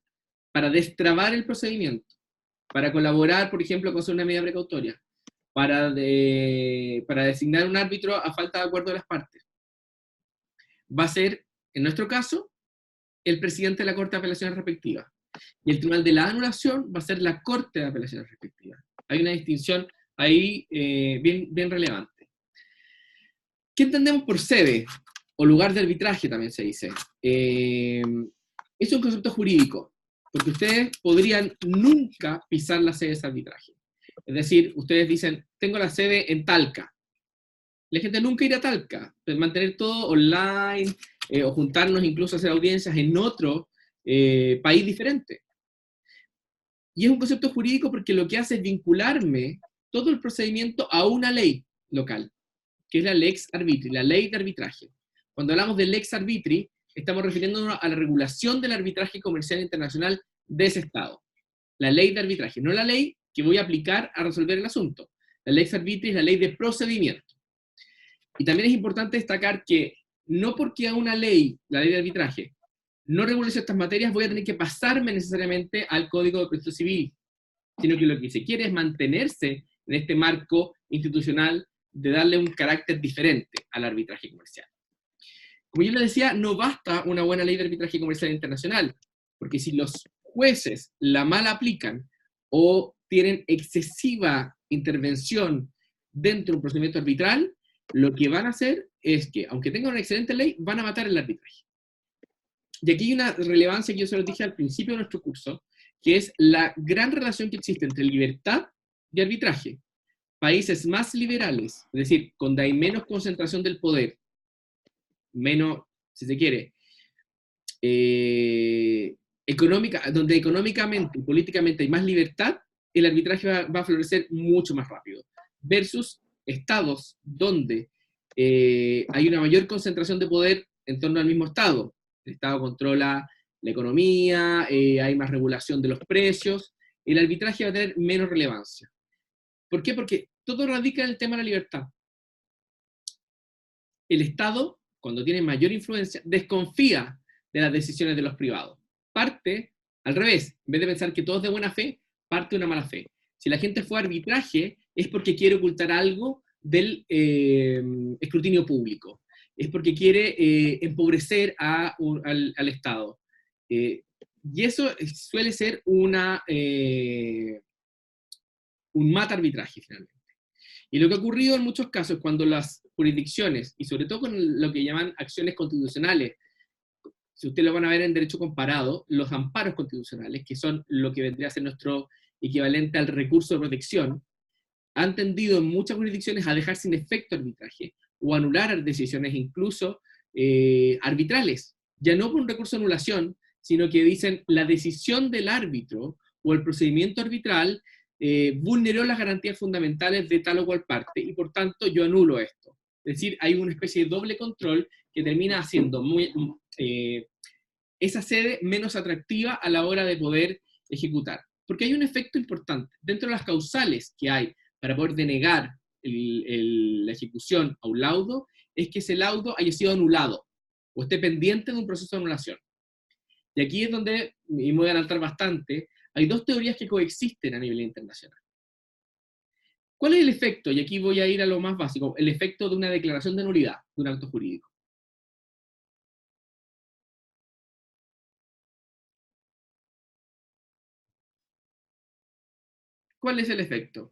para destrabar el procedimiento, para colaborar, por ejemplo, con hacer una medida precautoria, para designar un árbitro a falta de acuerdo de las partes. Va a ser, en nuestro caso, el presidente de la Corte de Apelaciones respectiva. Y el tribunal de la anulación va a ser la Corte de Apelaciones respectiva. Hay una distinción ahí bien relevante. ¿Qué entendemos por sede? O lugar de arbitraje también se dice. Es un concepto jurídico, porque ustedes podrían nunca pisar la sede de ese arbitraje. Es decir, ustedes dicen, tengo la sede en Talca. La gente nunca irá a Talca. Mantener todo online, o juntarnos incluso a hacer audiencias en otro país diferente. Y es un concepto jurídico porque lo que hace es vincularme todo el procedimiento a una ley local, que es la lex arbitri, la ley de arbitraje. Cuando hablamos de lex arbitri, estamos refiriéndonos a la regulación del arbitraje comercial internacional de ese Estado. La ley de arbitraje, no la ley que voy a aplicar a resolver el asunto. La lex arbitri es la ley de procedimiento. Y también es importante destacar que no porque a una ley, la ley de arbitraje, no regule ciertas materias, voy a tener que pasarme necesariamente al Código de Proceso Civil, sino que lo que se quiere es mantenerse en este marco institucional de darle un carácter diferente al arbitraje comercial. Como yo les decía, no basta una buena ley de arbitraje comercial internacional, porque si los jueces la mal aplican o tienen excesiva intervención dentro de un procedimiento arbitral, lo que van a hacer es que, aunque tengan una excelente ley, van a matar el arbitraje. Y aquí hay una relevancia que yo se lo dije al principio de nuestro curso, que es la gran relación que existe entre libertad y arbitraje. Países más liberales, es decir, donde hay menos concentración del poder, menos, si se quiere, donde económicamente y políticamente hay más libertad, el arbitraje va a florecer mucho más rápido. Versus estados donde hay una mayor concentración de poder en torno al mismo estado. El Estado controla la economía, hay más regulación de los precios, el arbitraje va a tener menos relevancia. ¿Por qué? Porque todo radica en el tema de la libertad. El Estado, cuando tiene mayor influencia, desconfía de las decisiones de los privados. Parte al revés, en vez de pensar que todo es de buena fe, parte de una mala fe. Si la gente fue a arbitraje, es porque quiere ocultar algo del escrutinio público. Es porque quiere empobrecer al Estado. Y eso suele ser un mata arbitraje, finalmente. Y lo que ha ocurrido en muchos casos, cuando las jurisdicciones, y sobre todo con lo que llaman acciones constitucionales, si ustedes lo van a ver en derecho comparado, los amparos constitucionales, que son lo que vendría a ser nuestro equivalente al recurso de protección, han tendido en muchas jurisdicciones a dejar sin efecto arbitraje, o anular decisiones incluso arbitrales, ya no por un recurso de anulación, sino que dicen la decisión del árbitro o el procedimiento arbitral vulneró las garantías fundamentales de tal o cual parte, y por tanto yo anulo esto. Es decir, hay una especie de doble control que termina haciendo esa sede menos atractiva a la hora de poder ejecutar. Porque hay un efecto importante. Dentro de las causales que hay para poder denegar la ejecución a un laudo, es que ese laudo haya sido anulado, o esté pendiente de un proceso de anulación. Y aquí es donde, y me voy a adelantar bastante, hay dos teorías que coexisten a nivel internacional. ¿Cuál es el efecto? Y aquí voy a ir a lo más básico, el efecto de una declaración de nulidad de un acto jurídico. ¿Cuál es el efecto?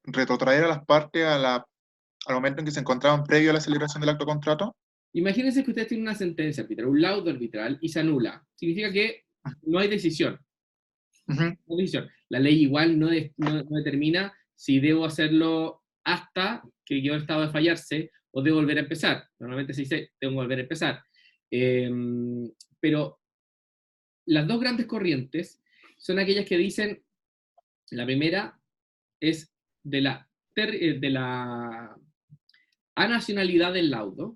Retrotraer a las partes al momento en que se encontraban previo a la celebración del acto contrato. Imagínense que ustedes tienen una sentencia arbitral, un laudo arbitral, y se anula. Significa que no hay decisión. No hay decisión. La ley igual no determina si debo hacerlo hasta que yo he estado de fallarse o debo volver a empezar. Normalmente se dice, tengo que volver a empezar. Pero las dos grandes corrientes son aquellas que dicen, la primera es de la anacionalidad del laudo.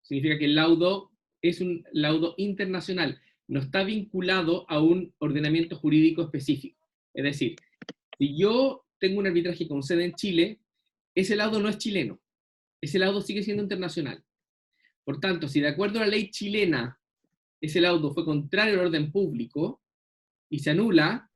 Significa que el laudo es un laudo internacional, no está vinculado a un ordenamiento jurídico específico. Es decir, si yo tengo un arbitraje con sede en Chile, ese laudo no es chileno, ese laudo sigue siendo internacional. Por tanto, si de acuerdo a la ley chilena ese laudo fue contrario al orden público y se anula,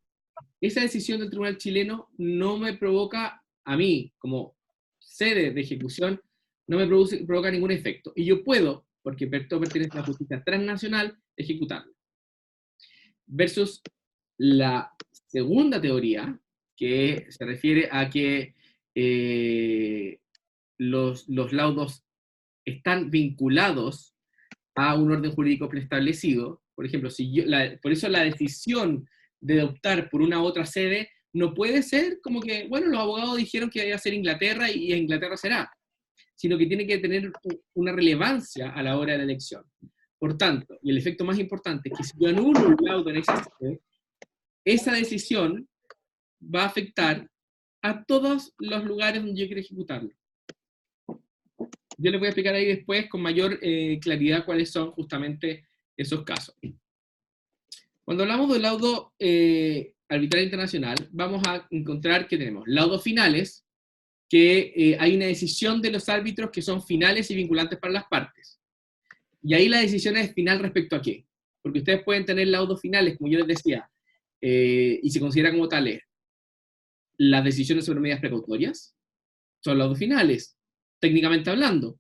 esa decisión del tribunal chileno no me provoca a mí, como sede de ejecución, no me provoca ningún efecto. Y yo puedo, porque esto pertenece a la justicia transnacional, ejecutarlo. Versus la segunda teoría, que se refiere a que los laudos están vinculados a un orden jurídico preestablecido. Por ejemplo, por eso la decisión de optar por una u otra sede no puede ser como que, bueno, los abogados dijeron que iba a ser Inglaterra y Inglaterra será, sino que tiene que tener una relevancia a la hora de la elección. Por tanto, y el efecto más importante es que si yo anulo un laudo en esa sede, esa decisión va a afectar a todos los lugares donde yo quiero ejecutarlo. Yo les voy a explicar ahí después con mayor claridad cuáles son justamente esos casos. Cuando hablamos del laudo arbitral internacional, vamos a encontrar que tenemos laudos finales, que hay una decisión de los árbitros que son finales y vinculantes para las partes. Y ahí la decisión es final respecto a qué. Porque ustedes pueden tener laudos finales, como yo les decía, y se considera como tales. Las decisiones sobre medidas precautorias son laudos finales, técnicamente hablando,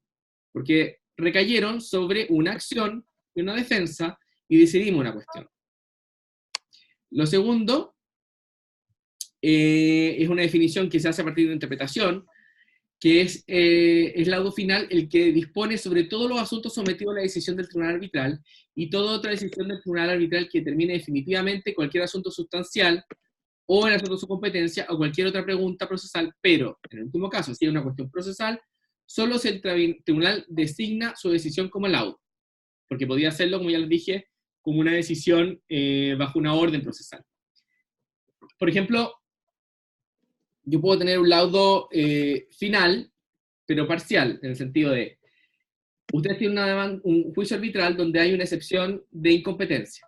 porque recayeron sobre una acción y una defensa y decidimos una cuestión. Lo segundo es una definición que se hace a partir de una interpretación, que es laudo final el que dispone sobre todos los asuntos sometidos a la decisión del tribunal arbitral y toda otra decisión del tribunal arbitral que determine definitivamente cualquier asunto sustancial o en el asunto de su competencia o cualquier otra pregunta procesal, pero en el último caso, si es una cuestión procesal, solo si el tribunal designa su decisión como laudo, porque podía hacerlo, como ya les dije, como una decisión bajo una orden procesal. Por ejemplo, yo puedo tener un laudo final, pero parcial, en el sentido de, ustedes tienen un juicio arbitral donde hay una excepción de incompetencia.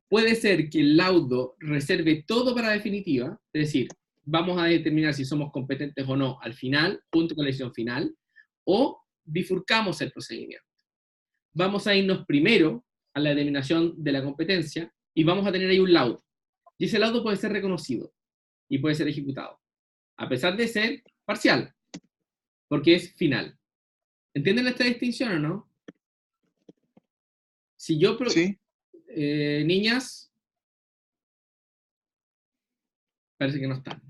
Puede ser que el laudo reserve todo para la definitiva, es decir, vamos a determinar si somos competentes o no al final, junto con la decisión final, o bifurcamos el procedimiento. Vamos a irnos primero a la determinación de la competencia y vamos a tener ahí un laudo. Y ese laudo puede ser reconocido y puede ser ejecutado, a pesar de ser parcial, porque es final. ¿Entienden esta distinción o no? Si yo... Sí. Niñas, parece que no están.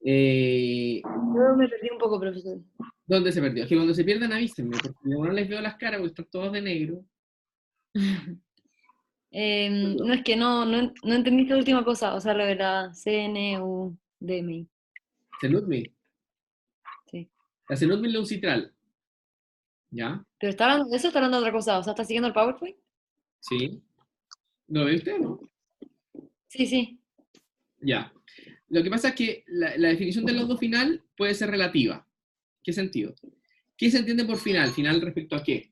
Yo me perdí un poco, profesor. ¿Dónde se perdió? Es que cuando se pierden avísenme, porque no les veo las caras porque están todos de negro. No, es que no entendí esta última cosa, o sea, lo de la CNUDMI. Celudmi. Sí. La Celudmi es un citral. ¿Ya? Pero está hablando de eso, está hablando de otra cosa. O sea, ¿está siguiendo el PowerPoint? ¿Sí? ¿Lo ve usted o no? Sí, sí. Ya. Lo que pasa es que la definición del laudo final puede ser relativa. ¿Qué sentido? ¿Qué se entiende por final? ¿Final respecto a qué?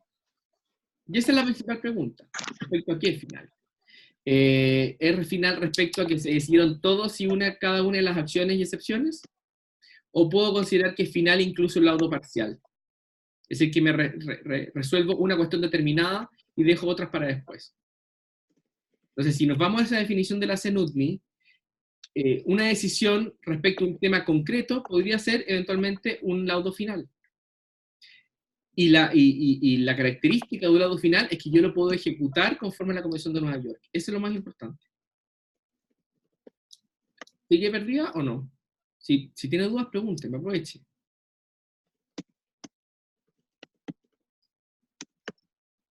Y esa es la principal pregunta. ¿Respecto a qué final? ¿Es final respecto a que se decidieron todos y cada una de las acciones y excepciones? ¿O puedo considerar que es final incluso el laudo parcial? Es decir, que me resuelvo una cuestión determinada y dejo otras para después. Entonces, si nos vamos a esa definición de la CNUDMI, una decisión respecto a un tema concreto podría ser eventualmente un laudo final. Y la característica de un laudo final es que yo lo puedo ejecutar conforme a la Convención de Nueva York. Eso es lo más importante. ¿Sigue perdida o no? Si tiene dudas, pregúnteme, aproveche.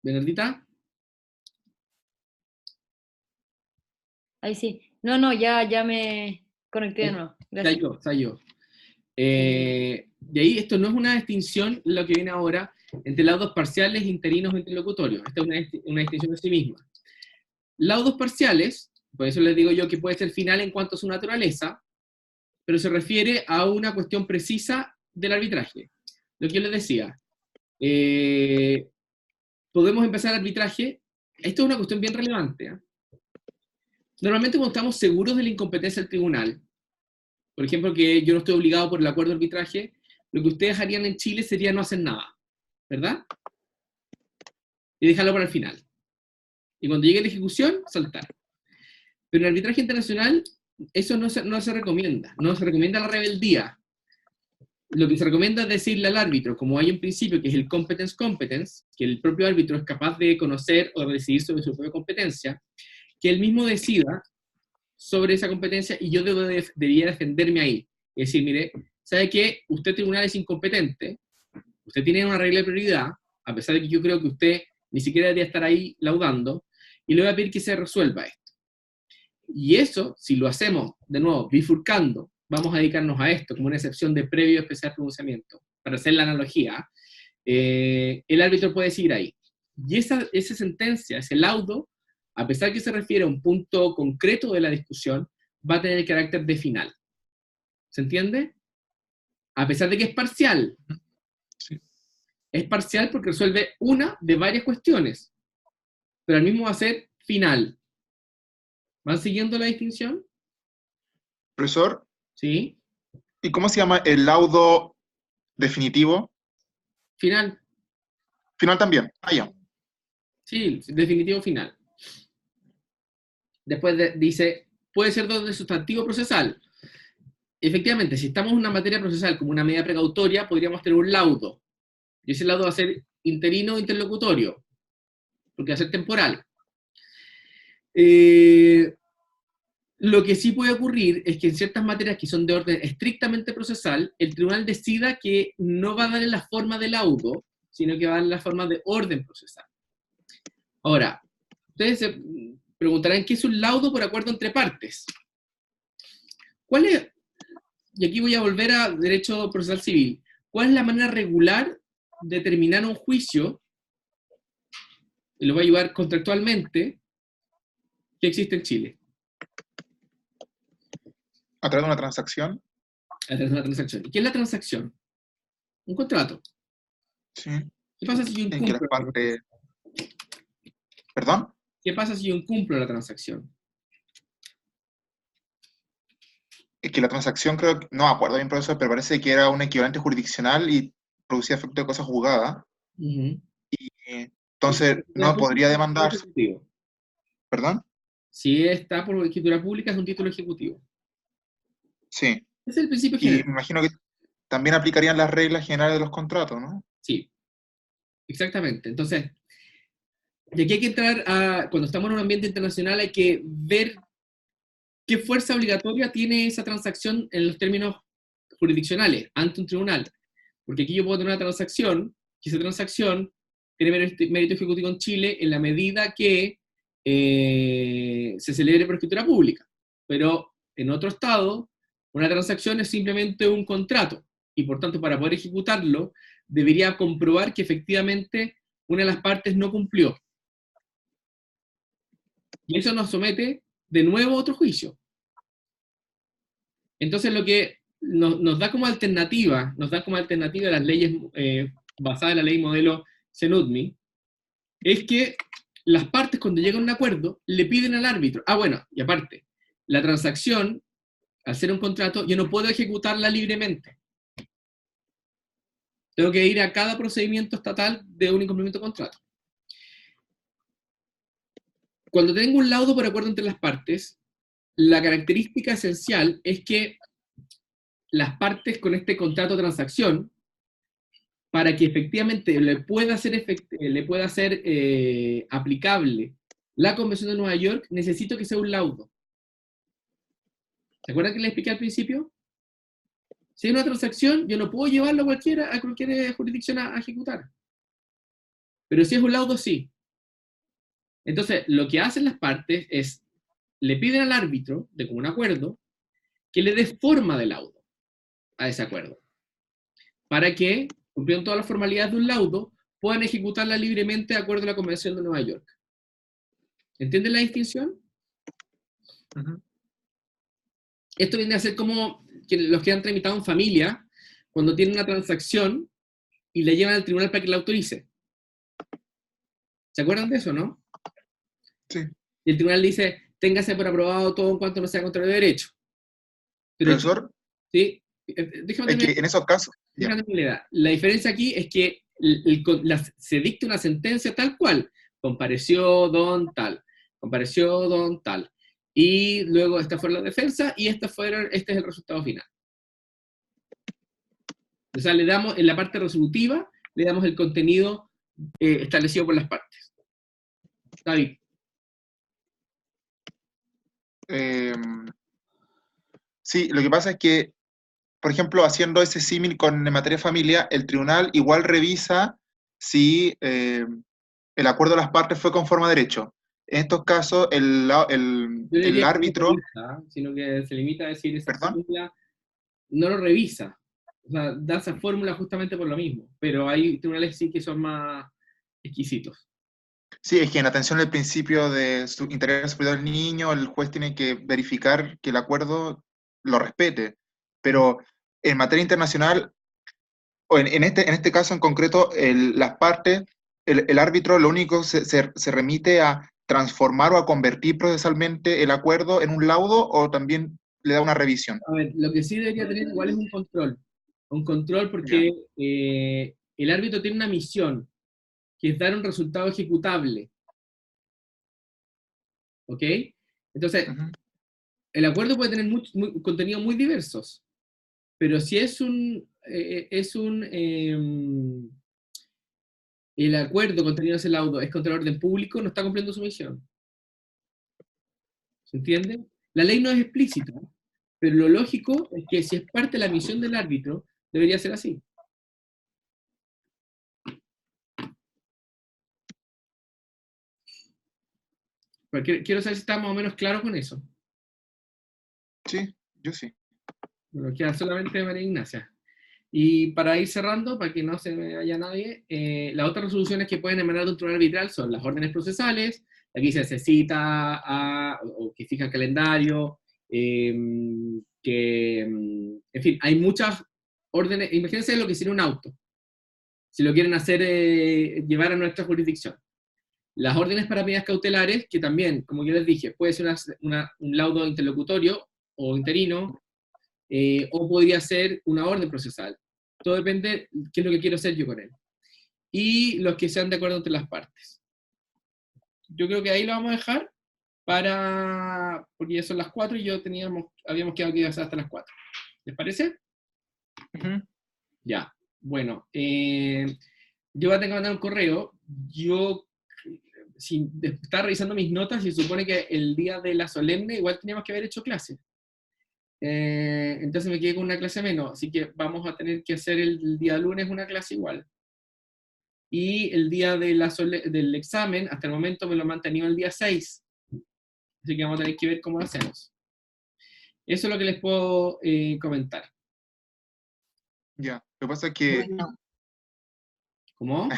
¿Bernardita? Ahí sí. No, ya me conecté de nuevo. Gracias. Está yo. De ahí, esto no es una distinción, lo que viene ahora, entre laudos parciales, interinos o interlocutorios. Esta es una distinción de sí misma. Laudos parciales, por eso les digo yo que puede ser final en cuanto a su naturaleza, pero se refiere a una cuestión precisa del arbitraje. Lo que yo les decía, podemos empezar el arbitraje. Esto es una cuestión bien relevante, ¿eh? Normalmente cuando estamos seguros de la incompetencia del tribunal, por ejemplo, que yo no estoy obligado por el acuerdo de arbitraje, lo que ustedes harían en Chile sería no hacer nada, ¿verdad? Y dejarlo para el final. Y cuando llegue la ejecución, saltar. Pero en el arbitraje internacional, eso no se recomienda. No se recomienda la rebeldía. Lo que se recomienda es decirle al árbitro, como hay un principio que es el competence, que el propio árbitro es capaz de conocer o de decidir sobre su propia competencia, que él mismo decida sobre esa competencia y yo debería defenderme ahí. Es decir, mire, ¿sabe qué? Usted tribunal es incompetente, usted tiene una regla de prioridad, a pesar de que yo creo que usted ni siquiera debería estar ahí laudando, y le voy a pedir que se resuelva esto. Y eso, si lo hacemos, de nuevo, bifurcando, vamos a dedicarnos a esto, como una excepción de previo especial pronunciamiento, para hacer la analogía, el árbitro puede seguir ahí. Y esa sentencia, ese laudo, a pesar que se refiere a un punto concreto de la discusión, va a tener el carácter de final. ¿Se entiende? A pesar de que es parcial. Sí. Es parcial porque resuelve una de varias cuestiones, pero al mismo va a ser final. ¿Van siguiendo la distinción? Profesor, ¿Sí? ¿y cómo se llama el laudo definitivo? Final. Final también. Ah, ya. Sí, definitivo final. Después dice, puede ser de sustantivo procesal. Efectivamente, si estamos en una materia procesal como una medida precautoria, podríamos tener un laudo. Y ese laudo va a ser interino o interlocutorio, porque va a ser temporal. Lo que sí puede ocurrir es que en ciertas materias que son de orden estrictamente procesal, el tribunal decida que no va a darle la forma de laudo, sino que va a darle la forma de orden procesal. Ahora, ustedes se preguntarán qué es un laudo por acuerdo entre partes. ¿Cuál es? Y aquí voy a volver a derecho procesal civil. ¿Cuál es la manera regular de terminar un juicio? Y lo voy a ayudar contractualmente, que existe en Chile. ¿A través de una transacción? A través de una transacción. ¿Y qué es la transacción? Un contrato. Sí. ¿Qué pasa si yo En que incumplo las la partes... transacción? ¿Perdón? ¿Qué pasa si yo incumplo la transacción? Es que la transacción creo que... No me acuerdo bien, profesor, pero parece que era un equivalente jurisdiccional y producía efecto de cosa juzgada. Uh-huh. Entonces, no podría demandar... ¿Perdón? Si está por escritura pública, es un título ejecutivo. Sí. Ese es el principio Y general. me imagino que también aplicarían las reglas generales de los contratos, ¿no? Sí, exactamente. Entonces, y aquí hay que entrar a, cuando estamos en un ambiente internacional, hay que ver qué fuerza obligatoria tiene esa transacción en los términos jurisdiccionales ante un tribunal. Porque aquí yo puedo tener una transacción, que esa transacción tiene mérito ejecutivo en Chile en la medida que se celebre por escritura pública. Pero en otro estado, una transacción es simplemente un contrato. Y por tanto, para poder ejecutarlo, debería comprobar que efectivamente una de las partes no cumplió. Y eso nos somete de nuevo a otro juicio. Entonces lo que nos da como alternativa, a las leyes basadas en la ley modelo Zenutmi, es que las partes cuando llegan a un acuerdo le piden al árbitro, bueno, y aparte, la transacción, al ser un contrato, yo no puedo ejecutarla libremente. Tengo que ir a cada procedimiento estatal de un incumplimiento de contrato. Cuando tengo un laudo por acuerdo entre las partes, la característica esencial es que las partes con este contrato de transacción, para que efectivamente le pueda ser aplicable la Convención de Nueva York, necesito que sea un laudo. ¿Se acuerdan que les expliqué al principio? Si hay una transacción, yo no puedo llevarlo a cualquier jurisdicción a ejecutar. Pero si es un laudo, sí. Entonces, lo que hacen las partes es, le piden al árbitro, de común acuerdo, que le dé forma de laudo a ese acuerdo. Para que, cumpliendo todas las formalidades de un laudo, puedan ejecutarla libremente de acuerdo a la Convención de Nueva York. ¿Entienden la distinción? Ujú. Esto viene a ser como los que han tramitado en familia, cuando tienen una transacción y la llevan al tribunal para que la autorice. ¿Se acuerdan de eso, no? Sí. Y el tribunal dice, téngase por aprobado todo en cuanto no sea contrario de derecho. Pero Profesor, sí, déjame es que terminar. en esos casos, ya. Déjame terminar. La diferencia aquí es que se dicta una sentencia tal cual. Compareció don tal. Compareció don tal. Y luego esta fue la defensa y este es el resultado final. O sea, le damos, en la parte resolutiva, le damos el contenido establecido por las partes. David. Sí, lo que pasa es que, por ejemplo, haciendo ese símil con en materia de familia, el tribunal igual revisa si el acuerdo de las partes fue conforme a derecho. En estos casos, Yo el diría que no árbitro, revisa, sino que se limita a decir esa perdón, fórmula, no lo revisa. O sea, da esa fórmula justamente por lo mismo. Pero hay tribunales sí que son más exquisitos. sí, es que en atención al principio de su interés superior del niño, el juez tiene que verificar que el acuerdo lo respete. Pero en materia internacional, o en este caso en concreto, las partes, el árbitro lo único se remite a transformar o a convertir procesalmente el acuerdo en un laudo o también le da una revisión. A ver, lo que sí debería tener igual es un control. Un control Ya. porque el árbitro tiene una misión, que es dar un resultado ejecutable. ¿Ok? Entonces, Ujú. el acuerdo puede tener contenidos muy diversos, pero si el acuerdo contenido en ese laudo es contra el orden público, no está cumpliendo su misión. ¿Se entiende? La ley no es explícita, pero lo lógico es que si es parte de la misión del árbitro, debería ser así. Porque quiero saber si está más o menos claro con eso. Sí, yo sí. Bueno, queda solamente María Ignacia. Y para ir cerrando, para que no se me vaya nadie, las otras resoluciones que pueden emanar de un tribunal arbitral son las órdenes procesales, aquí se cita o que fija el calendario, en fin, hay muchas órdenes. Imagínense lo que sería un auto, si lo quieren hacer, llevar a nuestra jurisdicción. Las órdenes para medidas cautelares, que también, como yo les dije, puede ser un laudo interlocutorio o interino, o podría ser una orden procesal. Todo depende de qué es lo que quiero hacer yo con él. Y los que sean de acuerdo entre las partes. Yo creo que ahí lo vamos a dejar porque ya son las 4 y habíamos quedado aquí hasta las 4. ¿Les parece? Ujú. Ya. Bueno, yo voy a tener que mandar un correo. Estaba revisando mis notas y se supone que el día de la solemne igual teníamos que haber hecho clase. Entonces me quedé con una clase menos, así que vamos a tener que hacer el día lunes una clase igual. Y el día del examen, hasta el momento me lo he mantenido el día 6. Así que vamos a tener que ver cómo lo hacemos. Eso es lo que les puedo comentar. Ya. Lo que pasa es que Bueno, ¿Cómo?